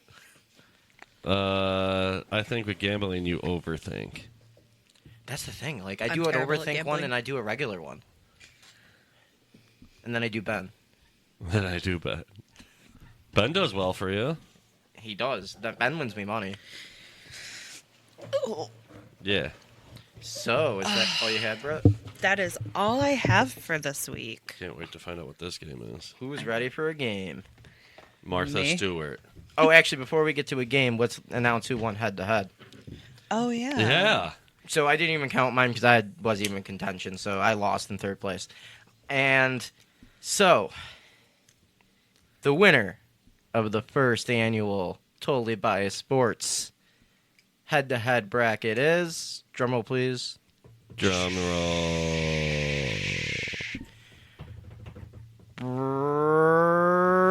I think with gambling you overthink. That's the thing. Like, I I'm do an terrible at overthink one, gambling. and I do a regular one. And then I do Ben. Then I do bet. Ben does well for you. He does. That Ben wins me money. Yeah. So, is that all you had, Brett? That is all I have for this week. Can't wait to find out what this game is. Who's ready for a game? Martha Me? Stewart. Oh, actually, before we get to a game, let's announce who won head-to-head. Oh, yeah. Yeah. So I didn't even count mine because I wasn't even in contention, so I lost in third place. And so, the winner of the first annual Totally Biased Sports head-to-head bracket is, drumroll please, Drum roll.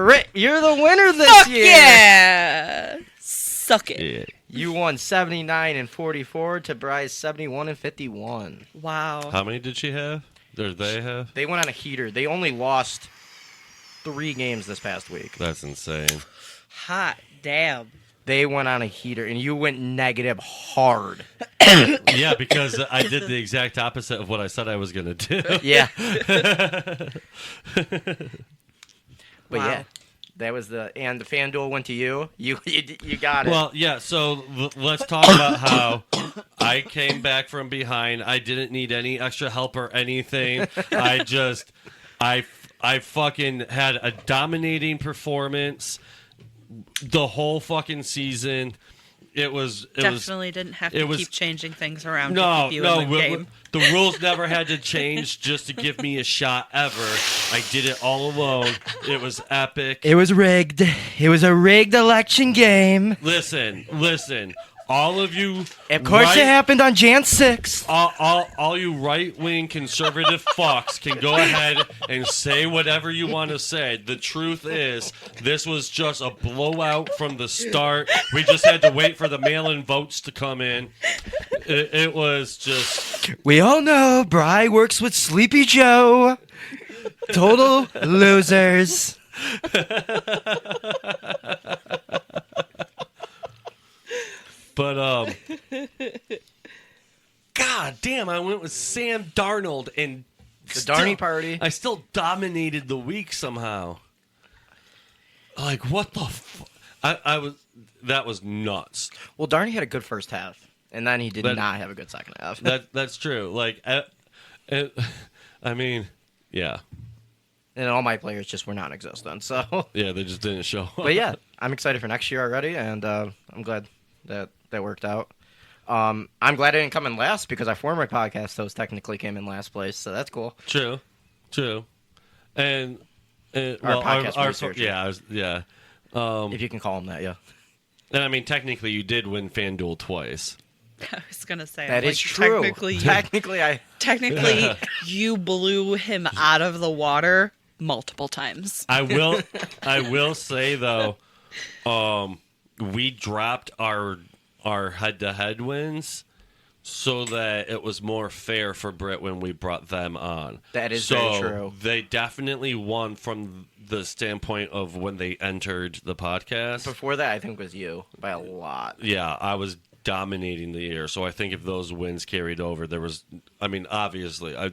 Britt, you're the winner this Fuck year! yeah! Suck it. Yeah. You won 79 and 44 to Bry's 71 and 51. Wow. How many did she have? Or they have? They went on a heater. They only lost 3 games this past week. That's insane. Hot damn. They went on a heater, and you went negative hard. Yeah, because I did the exact opposite of what I said I was going to do. Yeah. But Wow. yeah, that was the FanDuel went to you. You got it. Well, yeah, so let's talk about how I came back from behind. I didn't need any extra help or anything. I fucking had a dominating performance the whole fucking season. It was Definitely didn't have to was- keep changing things around no, to keep you no. in the game. The rules never had to change just to give me a shot ever. I did it all alone. It was epic. it was rigged. It was a rigged election game. Listen. All of you, Of course, right- it happened on Jan 6th. all you right-wing conservative fucks can go ahead and say whatever you want to say. The truth is, this was just a blowout from the start. We just had to wait for the mail-in votes to come in. It was just... We all know Bri works with Sleepy Joe. Total losers. But, God damn, I went with Sam Darnold and... The Darny party. I still dominated the week somehow. Like, what the I was... That was nuts. Well, Darny had a good first half, and then he did That- not have a good second half. That's true. Like, I mean, yeah. And all my players just were non-existent. So, Yeah, they just didn't show up. but yeah, I'm excited for next year already, and I'm glad that worked out. I'm glad I didn't come in last because our former podcast host technically came in last place, so that's cool. True. And podcast researcher. yeah. If you can call him that, yeah. And I mean, technically, you did win FanDuel twice. I was gonna say That like, is true. Technically, you blew him out of the water multiple times. I will say though, we dropped our head-to-head wins so that it was more fair for Britt when we brought them on. That is so very true. They definitely won from the standpoint of when they entered the podcast. Before that, I think was you by a lot. Yeah, I was dominating the year. So I think if those wins carried over, there was. I mean, obviously, I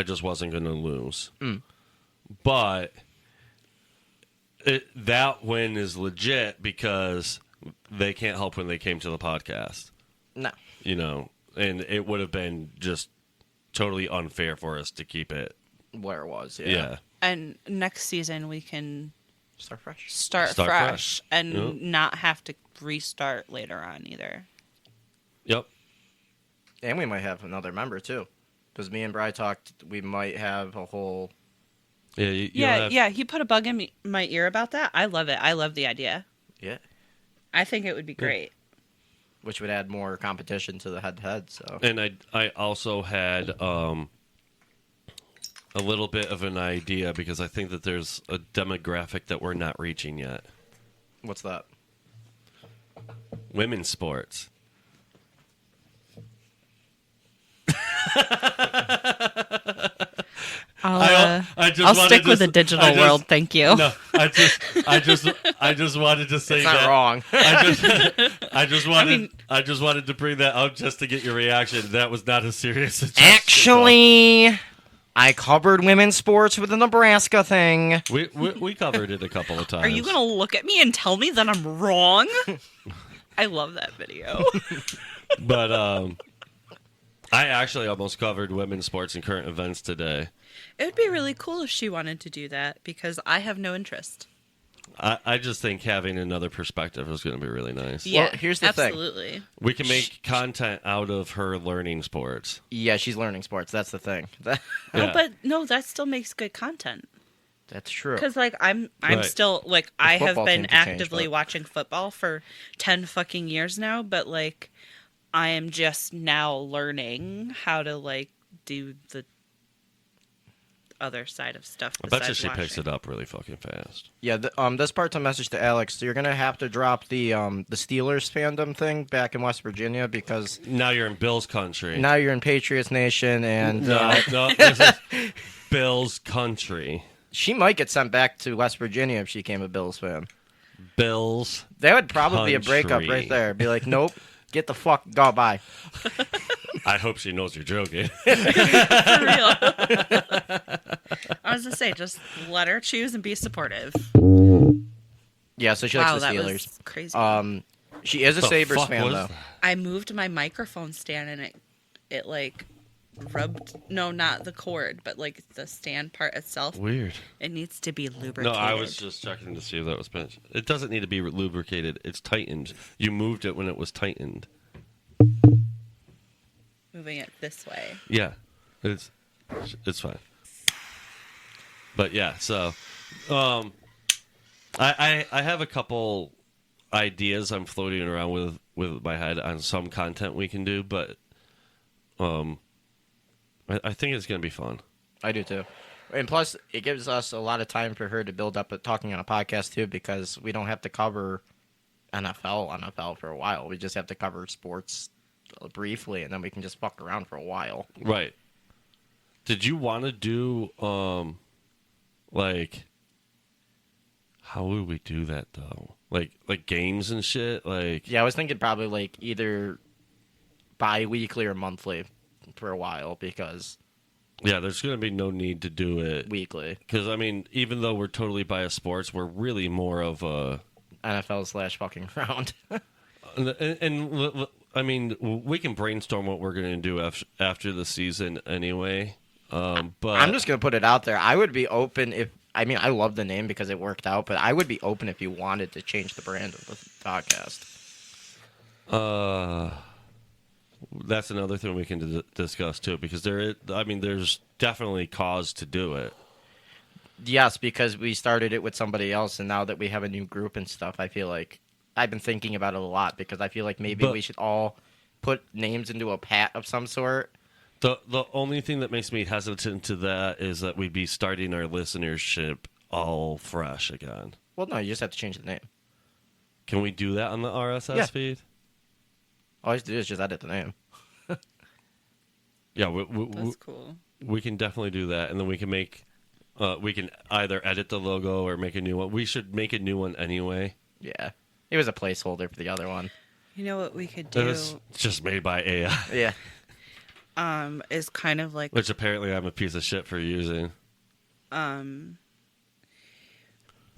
just wasn't going to lose. But that win is legit because they can't help when they came to the podcast. No. You know, and it would have been just totally unfair for us to keep it. Where it was, Yeah. And next season we can Start fresh. start Start fresh fresh. and Yep. not have to restart later on either. Yep. And we might have another member, too. Because me and Bri talked, we might have a whole... Yeah. You Yeah. He put a bug in my ear about that. I love it. I love the idea. Yeah. I think it would be great. Which would add more competition to the head-to-head, so... And I also had a little bit of an idea because I think that there's a demographic that we're not reaching yet. What's that? Women's sports. I just I'll wanted stick to with the s- digital I just- world. Thank you. No, I just wanted to say It's not that. wrong. I just wanted to bring that up just to get your reaction. That was not a serious suggestion. Actually, I covered women's sports with the Nebraska thing. We covered it a couple of times. Are you going to look at me and tell me that I'm wrong? I love that video. But I actually almost covered women's sports and current events today. It would be really cool if she wanted to do that because I have no interest. I just think having another perspective is going to be really nice. Yeah, here's the thing. absolutely. We can make content out of her learning sports. Yeah, she's learning sports. That's the thing. Yeah. Oh, but no, that still makes good content. That's true. Because like I'm Right. still like I have football been teams have changed, actively but- watching football for 10 fucking years now, but like I am just now learning how to like do the other side of stuff. I bet you besides she picks watching. it up really fucking fast. Yeah, this part's a message to Alex. So you're gonna have to drop the Steelers fandom thing back in West Virginia because Now you're in Bills country. now you're in Patriots Nation, and No, this is Bills country. she might get sent back to West Virginia if she became a Bills fan. Bills. That would probably be a breakup Country. right there. Be like, nope, get the fuck, go, bye. I hope she knows you're joking. For real. I was gonna say, just let her choose and be supportive. Yeah, so she Wow, likes the that Steelers. was crazy. She is a The Sabres fuck fan, was though. that? I moved my microphone stand and it like rubbed. No, not the cord, but like the stand part itself. Weird. It needs to be No, lubricated. I was just checking to see if that was pinched. It doesn't need to be lubricated. It's tightened. You moved it when it was tightened. moving it this way. Yeah, it's fine. But yeah, so I have a couple ideas I'm floating around with my head on some content we can do, but I think it's gonna be fun. I do too. And plus, it gives us a lot of time for her to build up talking on a podcast too, because we don't have to cover NFL for a while. We just have to cover sports briefly, and then we can just fuck around for a while. Right. Did you want to do like how would we do that though? Like games and shit? Like Yeah, I was thinking probably like either bi-weekly or monthly for a while, because yeah, there's going to be no need to do it weekly because I mean, even though we're totally biased sports, we're really more of a NFL / fucking round. and I mean, we can brainstorm what we're going to do after the season anyway. But I'm just gonna put it out there. I would be open if I love the name because it worked out, but I would be open if you wanted to change the brand of the podcast. that's another thing we can discuss too, because there's definitely cause to do it. Yes, because we started it with somebody else, and now that we have a new group and stuff, I feel like I've been thinking about it a lot, because I feel like maybe we should all put names into a hat of some sort. The only thing that makes me hesitant to that is that we'd be starting our listenership all fresh again. Well, no, you just have to change the name. Can we do that on the RSS feed? All you have to do is just edit the name. Yeah, That's cool. we can definitely do that, and then we can make we can either edit the logo or make a new one. We should make a new one anyway. Yeah. It was a placeholder for the other one. You know what we could It do? was just made by AI, Yeah. Is kind of like which apparently I'm a piece of shit for using.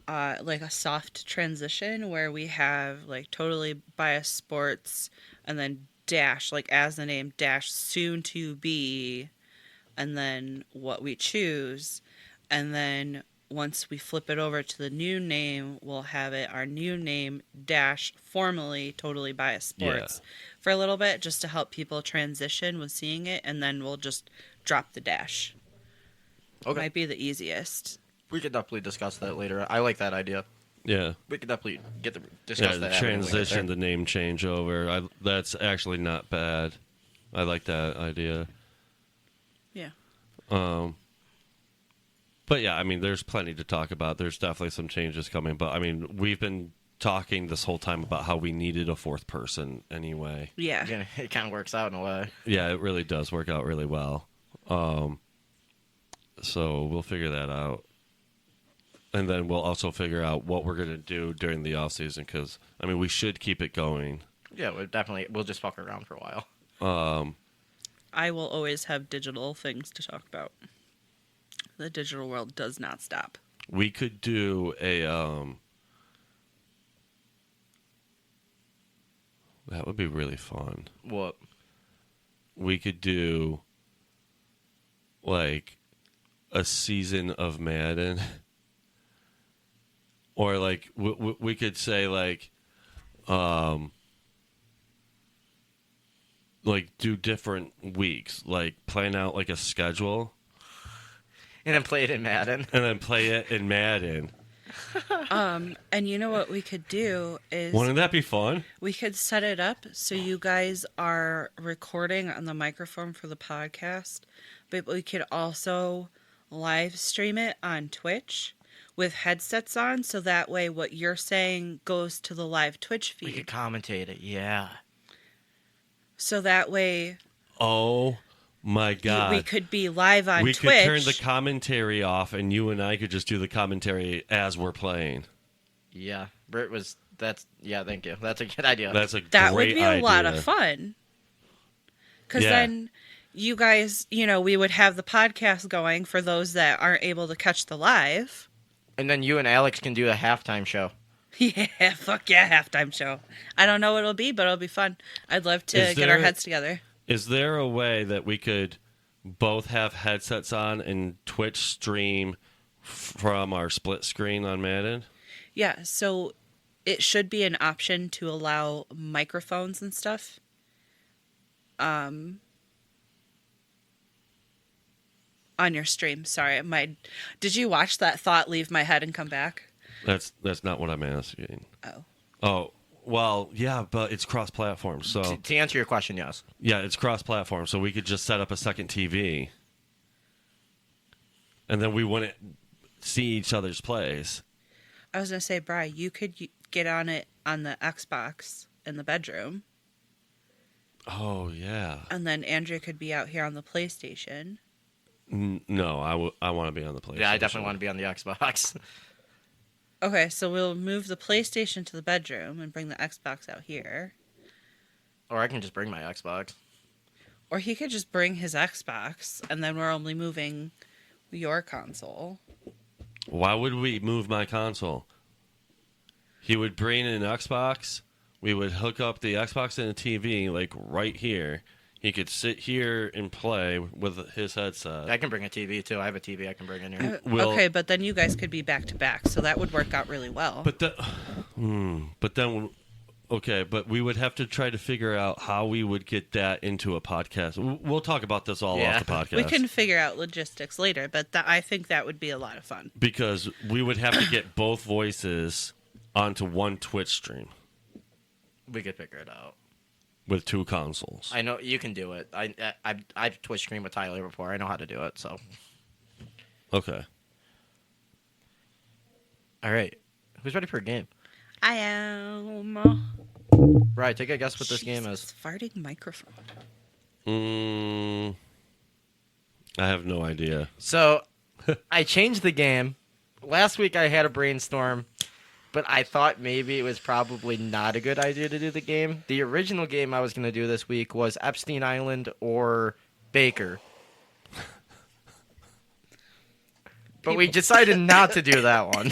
like a soft transition where we have like totally biased sports and then dash, like as the name dash, soon to be, and then what we choose, and then once we flip it over to the new name, we'll have it our new name dash formally totally biased sports for a little bit, just to help people transition with seeing it, and then we'll just drop the dash. Okay. Might be the easiest. We could definitely discuss that later. I like that idea. Yeah. We could definitely discuss The that. avenue transition, later. the name change over. That's actually not bad. I like that idea. Yeah. But yeah, I mean, there's plenty to talk about. There's definitely some changes coming. But I mean, we've been talking this whole time about how we needed a fourth person anyway. Yeah. Yeah, it kind of works out in a way. Yeah, it really does work out really well. So we'll figure that out. And then we'll also figure out what we're going to do during the off season, because I mean, we should keep it going. Yeah, we'll just fuck around for a while. I will always have digital things to talk about. The digital world does not stop. We could do a that would be really fun. What? We could do like a season of Madden, or like we could say like do different weeks, like plan out like a schedule And then play it in Madden. and then play it in Madden. And you know what we could do is Wouldn't that be fun? we could set it up so you guys are recording on the microphone for the podcast, but we could also live stream it on Twitch with headsets on, so that way what you're saying goes to the live Twitch We could feed. commentate it, yeah. So that way Oh my god. we could be live on We Twitch. could turn the commentary off, and you and I could just do the commentary as we're playing. Yeah. Bert thank you. That's a good idea. That's a That would great be a lot idea. of fun. Because Yeah. then you guys, we would have the podcast going for those that aren't able to catch the live. And then you and Alex can do a halftime show. Yeah, fuck yeah, halftime show. I don't know what it'll be, but it'll be fun. I'd love to Is get our there- heads together. Is there a way that we could both have headsets on and Twitch stream from our split screen on Madden? Yeah, so it should be an option to allow microphones and stuff. On your stream. Sorry, did you watch that thought leave my head and come back? That's not what I'm asking. Oh. Oh, well, yeah, but it's cross-platform, so To answer your question, yes. yeah, it's cross-platform, so we could just set up a second TV, and then we wouldn't see each other's plays. I was going to say, Bri, you could get on it on the Xbox in the bedroom, Oh yeah. and then Andrea could be out here on the PlayStation. No, I want to be on the PlayStation. Yeah, I definitely want to be on the Xbox. Okay, so we'll move the PlayStation to the bedroom and bring the Xbox out here. Or I can just bring my Xbox. Or he could just bring his Xbox, and then we're only moving your console. Why would we move my console? He would bring in an Xbox. We would hook up the Xbox and the TV, like right here. He could sit here and play with his headset. I can bring a TV, too. I have a TV I can bring in here. Okay, but then you guys could be back to back, so that would work out really well. But we would have to try to figure out how we would get that into a podcast. We'll talk about this all off the podcast. We can figure out logistics later, but I think that would be a lot of fun. Because we would have to get both voices onto one Twitch stream We could figure it out. with two consoles. I know you can do it. I've Twitch streamed with Tyler before. I know how to do it, so. Okay. All right. Who's ready for a game? I am. Right, take a guess what this game is. Jesus, farting microphone. I have no idea. So, I changed the game. Last week I had a brainstorm, but I thought maybe it was probably not a good idea to do the game. The original game I was going to do this week was Epstein Island or Baker. But we decided not to do that one.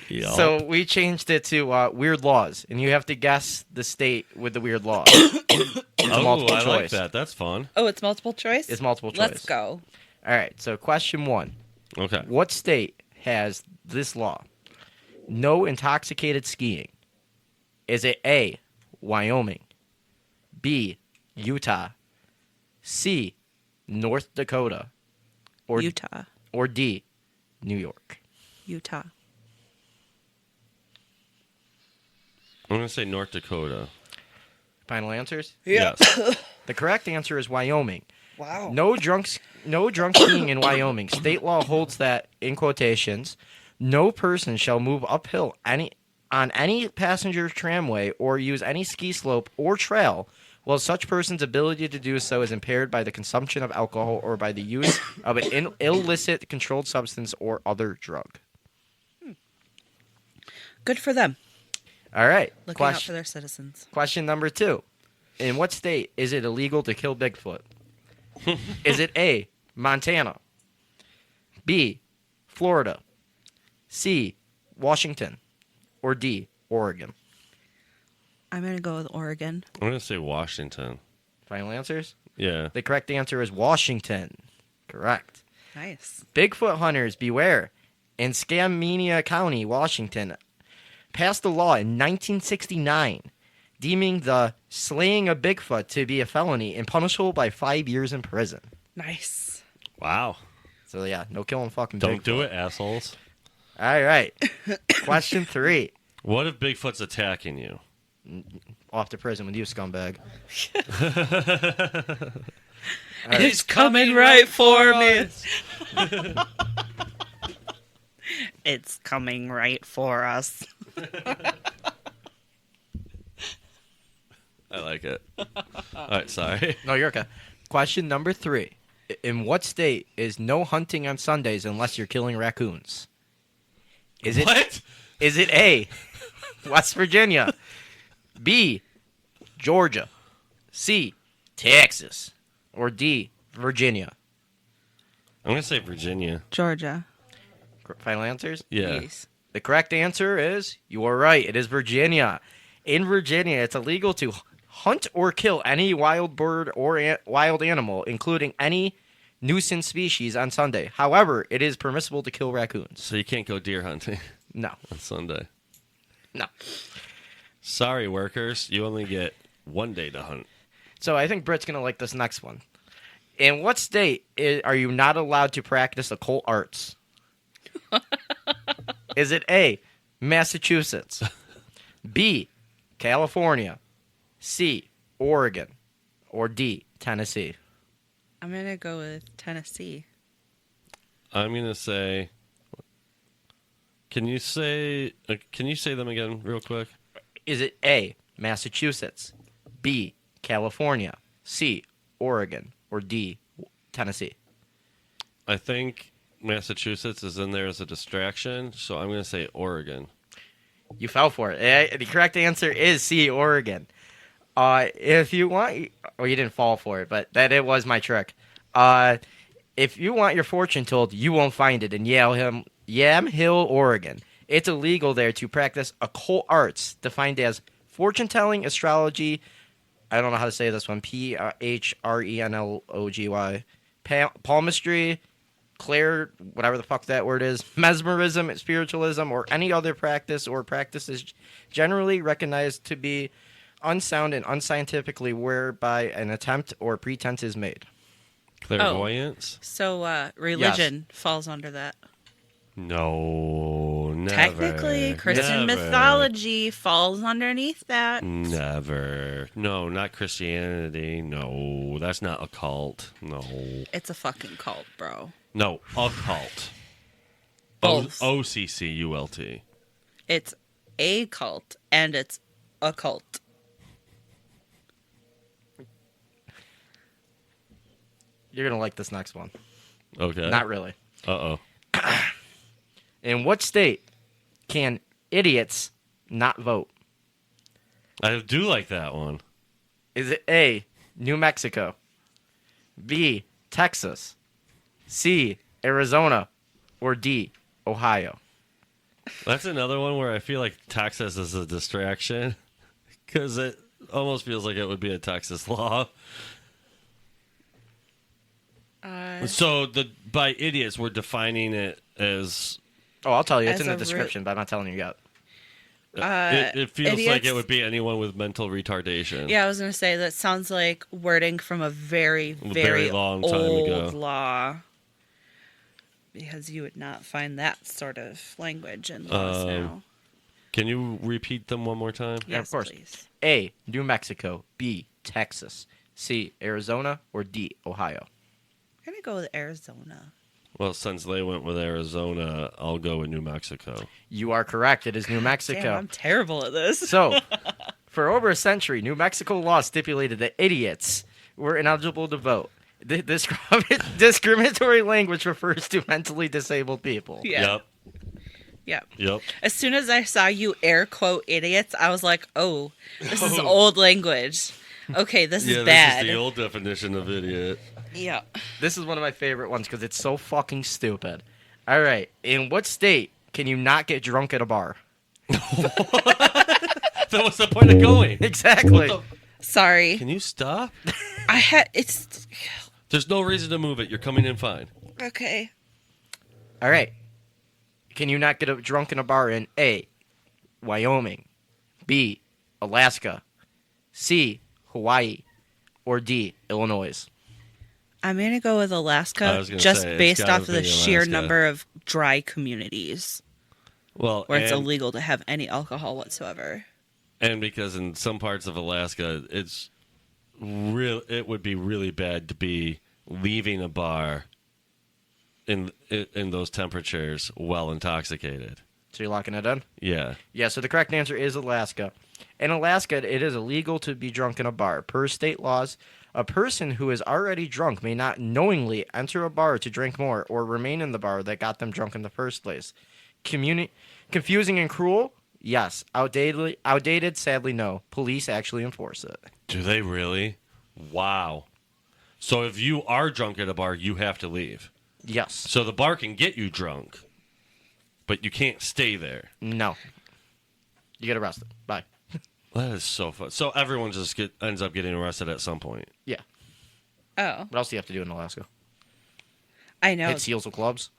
Yeah. So we changed it to Weird Laws, and you have to guess the state with the weird law. It's multiple I choice. like that. That's fun. Oh, it's multiple choice? It's multiple choice. Let's go. All right, so question 1. Okay. What state has this law? No intoxicated skiing. Is it A, Wyoming, B, Utah, C, North Dakota, or Utah. or D, New York? Utah. I'm going to say North Dakota. Final answers? Yes. The correct answer is Wyoming. Wow. No drunk skiing in Wyoming. State law holds that, in quotations, no person shall move uphill on any passenger tramway or use any ski slope or trail while such person's ability to do so is impaired by the consumption of alcohol or by the use of an illicit controlled substance or other drug. Good for them. All right. Looking out for their citizens. Question number 2. In what state is it illegal to kill Bigfoot? Is it A, Montana, B, Florida, C, Washington, or D, Oregon? I'm going to go with Oregon. I'm going to say Washington. Final answers? Yeah. The correct answer is Washington. Correct. Nice. Bigfoot hunters, beware. In Skamania County, Washington, passed a law in 1969 deeming the slaying of Bigfoot to be a felony and punishable by 5 years in prison. Nice. Wow. So, yeah, no killing fucking Don't Bigfoot. do it, assholes. All right. Question 3. What if Bigfoot's attacking you? Off to prison with you, scumbag. It's coming right for me. It's coming right for us. I like it. All right, sorry. No, you're okay. Question number 3. In what state is no hunting on Sundays unless you're killing raccoons? Is it What? Is it A, West Virginia. B, Georgia. C, Texas. Or D, Virginia. I'm gonna say Virginia. Georgia. Final answers? Yeah. Yes. The correct answer is, you are right, it is Virginia. In Virginia, it's illegal to hunt or kill any wild bird or wild animal, including any nuisance species on Sunday. However, it is permissible to kill raccoons. So you can't go deer hunting No. on Sunday. No. Sorry, workers. You only get 1 day to hunt. So I think Britt's going to like this next one. In what state are you not allowed to practice occult arts? Is it A, Massachusetts, B, California, C, Oregon, or D, Tennessee? I'm going to go with Tennessee. I'm gonna say. Can you say them again real quick? Is it A, Massachusetts, B, California, C, Oregon, or D, Tennessee? I think Massachusetts is in there as a distraction, so I'm gonna say Oregon. You fell for it. The correct answer is C, Oregon. If you want, well, you didn't fall for it, but it was my trick. If you want your fortune told, you won't find it in Yam Hill, Oregon. It's illegal there to practice occult arts, defined as fortune telling, astrology. I don't know how to say this one. Phrenology, palmistry, whatever the fuck that word is, mesmerism, spiritualism, or any other practice or practices generally recognized to be unsound and unscientifically whereby an attempt or pretense is made. Clairvoyance? So religion falls under that. No, never. Technically, Christian Never. mythology falls underneath that. Never. No, not Christianity. No, that's not a cult. No. It's a fucking cult, bro. No, occult. Both. OCCULT. It's a cult, and it's a cult. You're going to like this next one. Okay. Not really. Uh-oh. In what state can idiots not vote? I do like that one. Is it A, New Mexico, B, Texas, C, Arizona, or D, Ohio? That's another one where I feel like Texas is a distraction because it almost feels like it would be a Texas law. So by idiots, we're defining it as... Oh, I'll tell you. It's As in the a description, but I'm not telling you yet. it feels like idiots- it would be anyone with mental retardation. Yeah, I was going to say that sounds like wording from a very, very long time old ago. law. Because you would not find that sort of language in laws now. Can you repeat them one more time? Yeah, of Yes, course. please. A, New Mexico, B, Texas, C, Arizona, or D, Ohio? I'm going to go with Arizona. Well, since they went with Arizona, I'll go with New Mexico. You are correct. It is New Mexico. Damn, I'm terrible at this. So, for over a century, New Mexico law stipulated that idiots were ineligible to vote. This discriminatory language refers to mentally disabled people. Yeah. Yep. Yeah. Yep. As soon as I saw you air quote idiots, I was like, oh, this is old language. Okay, this Yeah, is bad. this is the old definition of idiot. Yeah. This is one of my favorite ones because it's so fucking stupid. All right. In what state can you not get drunk at a bar? So what's the point of going? Exactly. Sorry. Can you stop? It's There's no reason to move it. You're coming in fine. okay. All right. Can you not get drunk in a bar in A, Wyoming, B, Alaska, C, Hawaii, or D, Illinois? I'm going to go with I Alaska was gonna just say, it's based gotta off of the be sheer Alaska. number of dry communities Well, where it's and, illegal to have any alcohol whatsoever. and because in some parts of Alaska, it's real. It would be really bad to be leaving a bar in those temperatures while intoxicated. So you're locking it in? Yeah. Yeah, so the correct answer is Alaska. In Alaska, it is illegal to be drunk in a bar. Per state laws, a person who is already drunk may not knowingly enter a bar to drink more or remain in the bar that got them drunk in the first place. Confusing and cruel, Yes. Outdated, sadly, no. Police actually enforce it. Do they really? Wow. So if you are drunk at a bar, you have to leave. Yes. So the bar can get you drunk, but you can't stay there. No. You get arrested. Bye. That is so fun. So everyone just ends up getting arrested at some point. Yeah. Oh, What else do you have to do in Alaska? I know. Hit seals with clubs?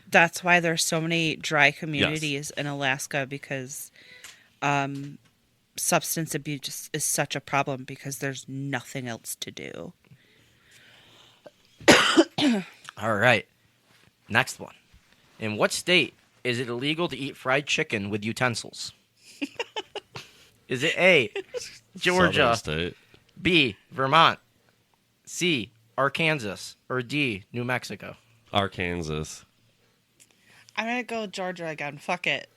That's why there's so many dry communities in Alaska, because substance abuse is such a problem because there's nothing else to do. All right. Next one. In what state is it illegal to eat fried chicken with utensils? Is it A, Georgia, Southern state. B, Vermont, C, Arkansas, or D, New Mexico? Arkansas. I'm gonna go Georgia again. Fuck it.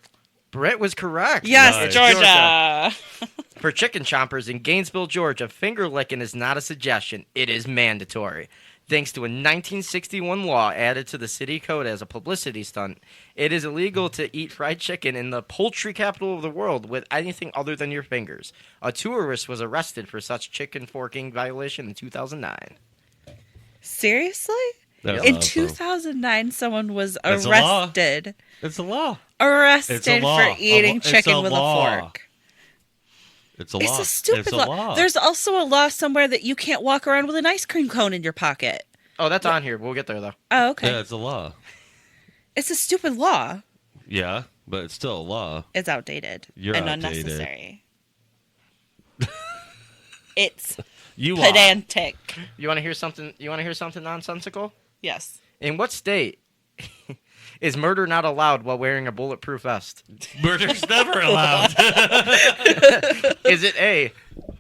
Britt was correct. Yes, Nice. Georgia. For chicken chompers in Gainesville, Georgia, finger licking is not a suggestion. It is mandatory. Thanks to a 1961 law added to the city code as a publicity stunt, it is illegal to eat fried chicken in the poultry capital of the world with anything other than your fingers. A tourist was arrested for such chicken forking violation in 2009. Seriously? That's In awesome. 2009, someone was That's a law. arrested. It's a law. Arrested It's a law. for eating It's a chicken with law. a fork. It's a law. It's a stupid It's a law. There's also a law somewhere that you can't walk around with an ice cream cone in your pocket. Oh, that's on here. We'll get there, though. Oh, okay. Yeah, it's a law. It's a stupid law. Yeah, but it's still a law. It's outdated You're and outdated. unnecessary. It's You are. pedantic. You want to hear something? You want to hear something nonsensical? Yes. In what state is murder not allowed while wearing a bulletproof vest? Murder's never allowed. Is it A,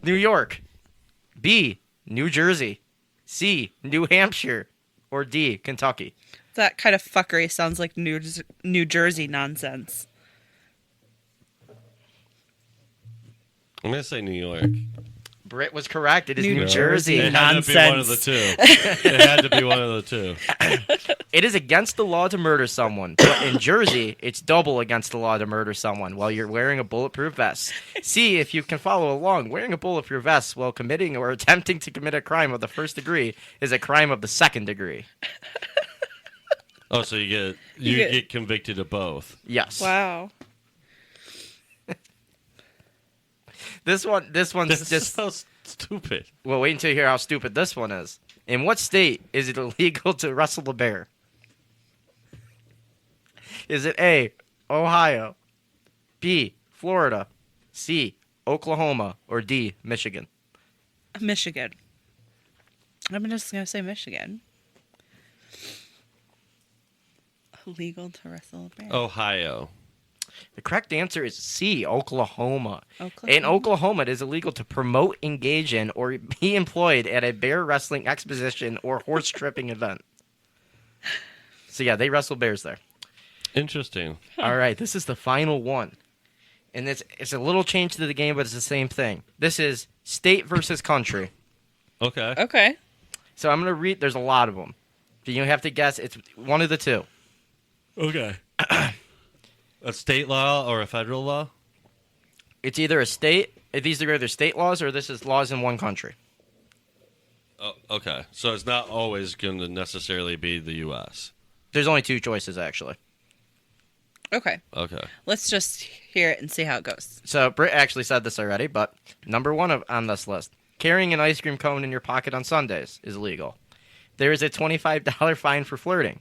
New York, B, New Jersey, C, New Hampshire, or D, Kentucky? That kind of fuckery sounds like New Jersey nonsense. I'm going to say New York. Britt was correct. It is New New Jersey. Jersey. It had to be one of the two. It had to be one of the two. It is against the law to murder someone, but in Jersey, it's double against the law to murder someone while you're wearing a bulletproof vest. See if you can follow along. Wearing a bulletproof vest while committing or attempting to commit a crime of the first degree is a crime of the second degree. Oh, so you get convicted of both. Yes. Wow. This one's This is just. so stupid. Well, wait until you hear how stupid this one is. In what state is it illegal to wrestle a bear? Is it A, Ohio, B, Florida, C, Oklahoma, or D, Michigan? Michigan. I'm just going to say Michigan. Illegal to wrestle a bear. Ohio. The correct answer is C, Oklahoma. Oklahoma. In Oklahoma, it is illegal to promote, engage in, or be employed at a bear wrestling exposition or horse tripping event. So yeah, they wrestle bears there. Interesting. All right, this is the final one. And it's a little change to the game, but it's the same thing. This is state versus country. Okay. Okay. So I'm going to read, there's a lot of them. You have to guess, it's one of the two. Okay. A state law or a federal law? It's either a state, these are either state laws or this is laws in one country. Oh, okay. So it's not always going to necessarily be the U.S. There's only two choices, actually. Okay. Okay. Let's just hear it and see how it goes. So Britt actually said this already, but number one on this list, carrying an ice cream cone in your pocket on Sundays is illegal. There is a $25 fine for flirting.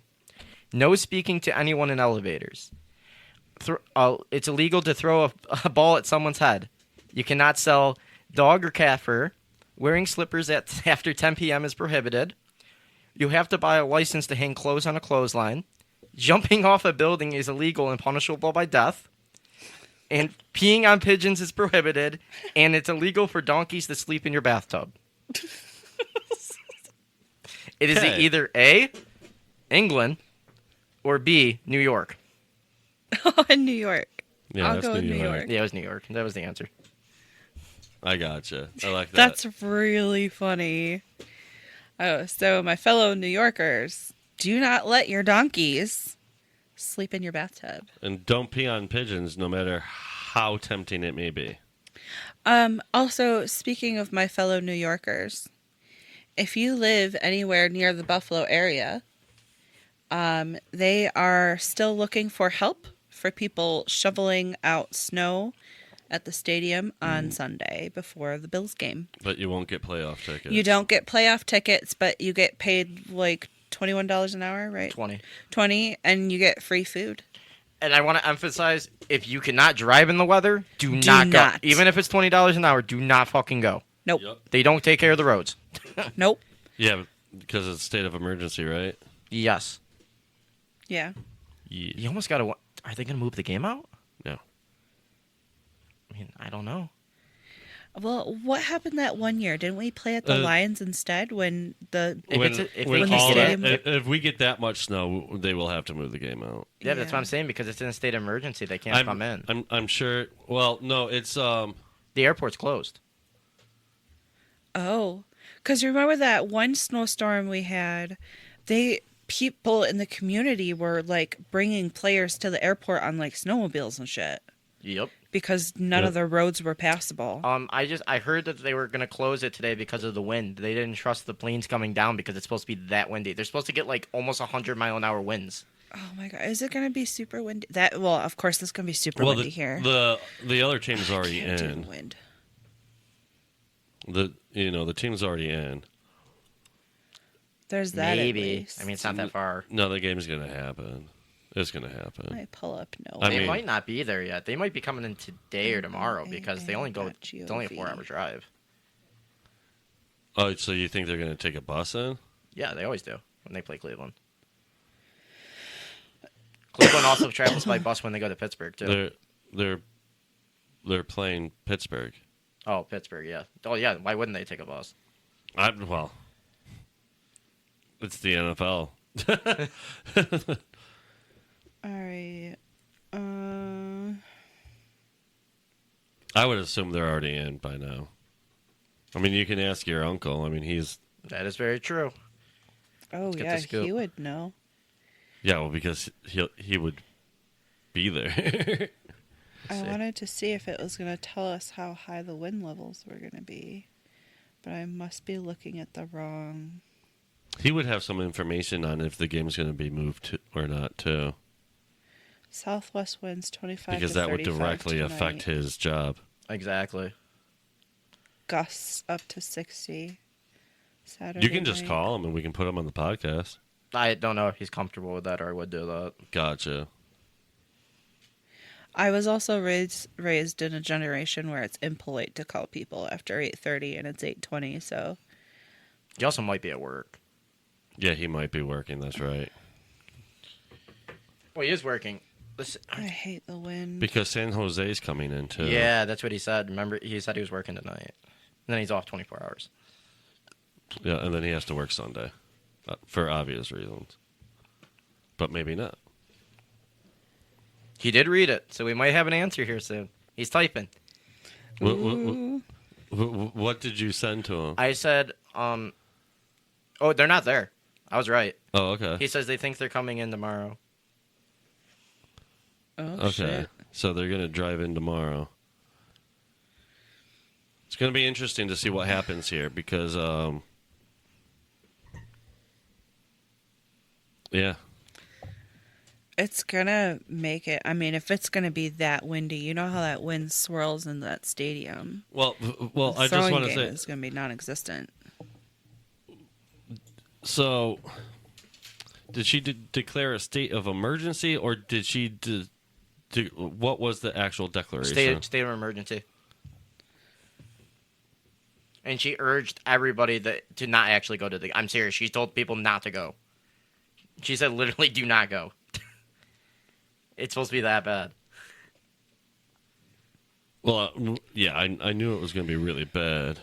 No speaking to anyone in elevators. It's illegal to throw a ball at someone's head. You cannot sell dog or cat fur. Wearing slippers after 10 p.m. is prohibited. You have to buy a license to hang clothes on a clothesline. Jumping off a building is illegal and punishable by death. And peeing on pigeons is prohibited. And it's illegal for donkeys to sleep in your bathtub. It is Okay. either A, England, or B, New York. Oh, in New York. Yeah, I'll that's go with New New York. York. Yeah, it was New York. That was the answer. I gotcha. I like that. That's really funny. Oh, so my fellow New Yorkers, do not let your donkeys Sleep in your bathtub. And don't pee on pigeons, no matter how tempting it may be. Also, speaking of my fellow New Yorkers, if you live anywhere near the Buffalo area, they are still looking for help for people shoveling out snow at the stadium on Sunday before the Bills game. But you won't get playoff tickets. You don't get playoff tickets, but you get paid like $21 an hour, right? 20, and you get free food. And I want to emphasize, if you cannot drive in the weather, do not go. Even if it's $20 an hour, do not fucking go. Nope. Yep. They don't take care of the roads. Nope. Yeah, because it's a state of emergency, right? Yes. Yeah. Yeah. You almost got to... Are they going to move the game out? No. I mean, I don't know. Well, what happened that one year? Didn't we play at the Lions instead when the... If we get that much snow, they will have to move the game out. Yeah, that's what I'm saying, because it's in a state of emergency. They can't come in. I'm sure... Well, no, it's... The airport's closed. Oh. Because remember that one snowstorm we had? People in the community were, like, bringing players to the airport on, like, snowmobiles and shit. Yep. Because none of the roads were passable. I heard that they were going to close it today because of the wind. They didn't trust the planes coming down because it's supposed to be that windy. They're supposed to get like almost 100-mile-an-hour winds. Oh my god, is it going to be super windy? Well, of course it's going to be super windy here. The other team's already in. Wind. The team's already in. There's that. Maybe. I mean, it's not that far. No, the game's going to happen. It's going to happen. I pull up no. They might not be there yet. They might be coming in today or tomorrow because they only go. It's only a 4-hour drive. Oh, so you think they're going to take a bus in? Yeah, they always do when they play Cleveland. Cleveland also travels by bus when they go to Pittsburgh too. They're playing Pittsburgh. Oh, Pittsburgh, yeah. Oh, yeah. Why wouldn't they take a bus? Well, it's the NFL. All right. I would assume they're already in by now. I mean, you can ask your uncle. I mean, That is very true. Oh, yeah, he would know. Yeah, well, because he would be there. I wanted to see if it was going to tell us how high the wind levels were going to be, but I must be looking at the wrong... He would have some information on if the game's going to be moved or not, too. Southwest winds 25 because to 35 that would directly tonight. affect his job. Exactly. Gusts up to 60. Saturday You can just night. call him and we can put him on the podcast. I don't know if he's comfortable with that or would do that. Gotcha. I was also raised in a generation where it's impolite to call people after 8:30 and it's 8:20, so... He also might be at work. Yeah, he might be working, that's right. Well, he is working. Listen, I hate the wind. Because San Jose's coming in, too. Yeah, that's what he said. Remember, he said he was working tonight. And then he's off 24 hours. Yeah, and then he has to work Sunday. For obvious reasons. But maybe not. He did read it, so we might have an answer here soon. He's typing. What did you send to him? I said, oh, they're not there. I was right. Oh, okay. He says they think they're coming in tomorrow. Oh, okay. shit. So they're going to drive in tomorrow. It's going to be interesting to see what happens here because, yeah. It's gonna make it. I mean, if it's gonna be that windy, you know how that wind swirls in that stadium. Well, The I just throwing want to game say is gonna be non-existent. So, did she declare a state of emergency, or did she? What was the actual declaration? State of emergency. And she urged everybody to not actually go to the... I'm serious. She told people not to go. She said literally do not go. It's supposed to be that bad. Well, yeah, I knew it was going to be really bad.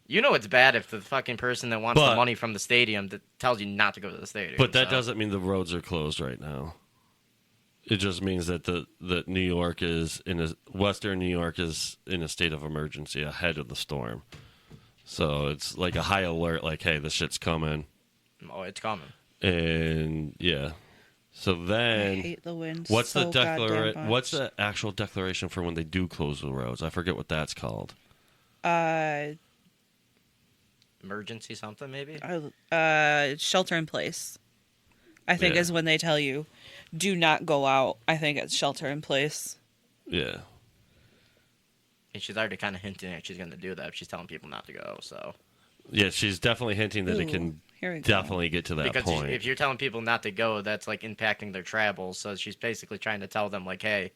You know it's bad if the fucking person that wants the money from the stadium that tells you not to go to the stadium. But that doesn't mean the roads are closed right now. It just means that that New York is Western New York is in a state of emergency ahead of the storm. So it's like a high alert, like, hey, this shit's coming. Oh, it's coming. And yeah. So I then, hate the wind. what's so the goddamn much. What's the actual declaration for when they do close the roads? I forget what that's called. Emergency something, maybe? Shelter in place. I think Yeah. is when they tell you, do not go out. I think it's shelter in place. Yeah. And she's already kind of hinting that she's going to do that. She's telling people not to go, so. Yeah, she's definitely hinting that it Ooh, can here we go. definitely get to that Because point. if you're telling people not to go, that's like impacting their travels. So she's basically trying to tell them, like, hey,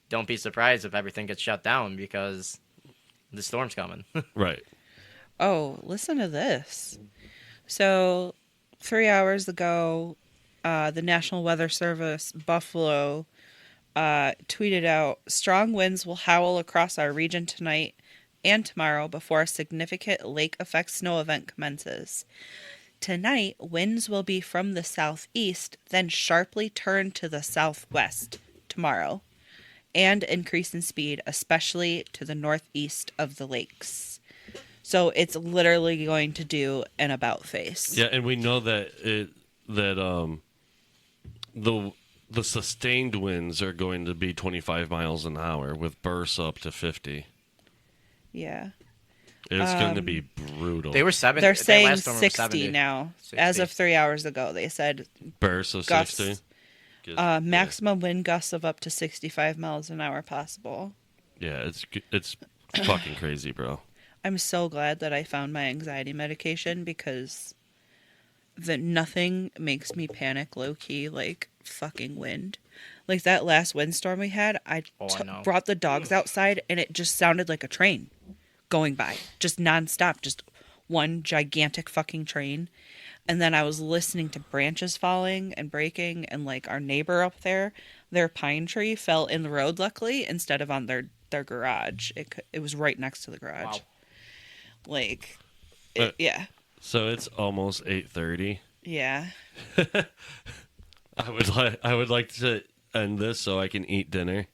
don't be surprised if everything gets shut down because the storm's coming. Right. Oh, listen to this. So, 3 hours ago, the National Weather Service, Buffalo, tweeted out, strong winds will howl across our region tonight and tomorrow before a significant lake effect snow event commences. Tonight, winds will be from the southeast, then sharply turn to the southwest tomorrow, and increase in speed, especially to the northeast of the lakes. So it's literally going to do an about face. Yeah, and we know that the sustained winds are going to be 25 miles an hour with bursts up to 50. Yeah. It's going to be brutal. They were 70. They're that saying last storm was 60 70. now. 60. As of 3 hours ago, they said bursts of gusts, 60. maximum wind gusts of up to 65 miles an hour possible. Yeah, it's fucking crazy, bro. I'm so glad that I found my anxiety medication because nothing makes me panic low key like fucking wind. Like that last windstorm we had, I know. brought the dogs outside and it just sounded like a train going by, just nonstop, just one gigantic fucking train. And then I was listening to branches falling and breaking, and like our neighbor up there, their pine tree fell in the road luckily instead of on their garage. It was right next to the garage. Wow. Like, Yeah. So it's almost 8:30. Yeah. I would like to end this so I can eat dinner.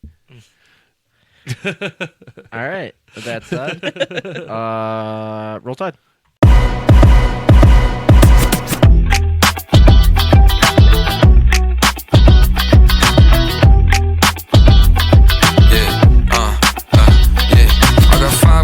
All right. With that said, roll tide.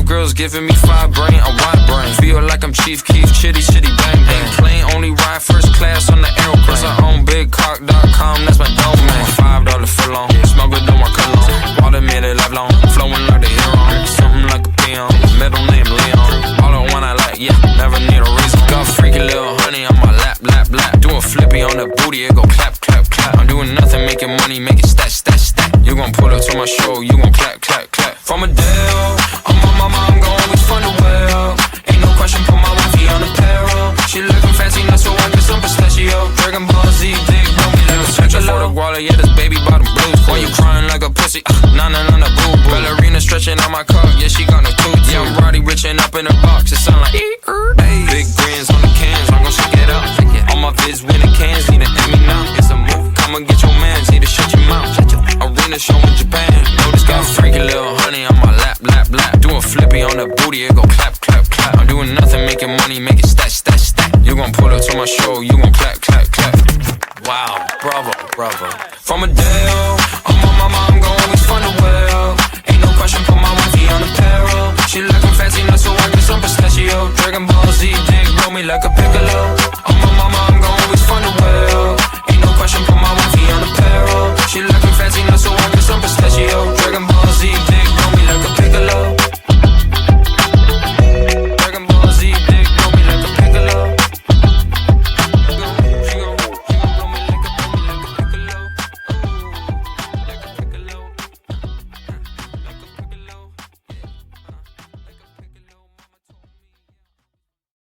Girls giving me 5 brain, a wide brain. Feel like I'm Chief Keef, chitty, bang, bang. Plane only ride first class on the aeroplane. Plus I own bigcock.com, that's my domain. $5 for long, smell good on my cologne. Water made it lifelong, flowing like the hero. Something like a peon, middle name Leon. All the one I like, yeah, never need a reason. Got freaky little honey on my lap. Do a flippy on the booty, it go clap. I'm doing nothing, making money, make it stat. You gon' pull up to my show, you gon' clap. From a deal, I'm on my mom, gon' always find a well. Ain't no question, put my wifey on the payroll. She looking fancy, not so I get some pistachio. Dragon Ball Z, dig, don't be like a special for the guala, yeah, this baby bottom blues. Why you crying like a pussy? Nah, boo. Ballerina stretching on my cock, yeah, she got no tooth. Yeah, I'm Roddy rich and up in the box, it sound like big grins on the cans, I'm gon' shake it up. All my vids winning cans, need an Emmy now. It's a move, come and get your mans, need to shut your mouth. Arena show in Japan, know this got freaky little honey on my lap. Doing flippy on the booty, it go clap. I'm doing nothing, making money, make it stat. You gon' pull up to my show, you gon' clap. Wow, bravo. From a deal, I'm on my mom, gon' always find a well. Ain't no question, put my wifey on the payroll. She looking fancy, not so I get some pistachio. Dragon Ball Z, dig, blow me like a piccolo.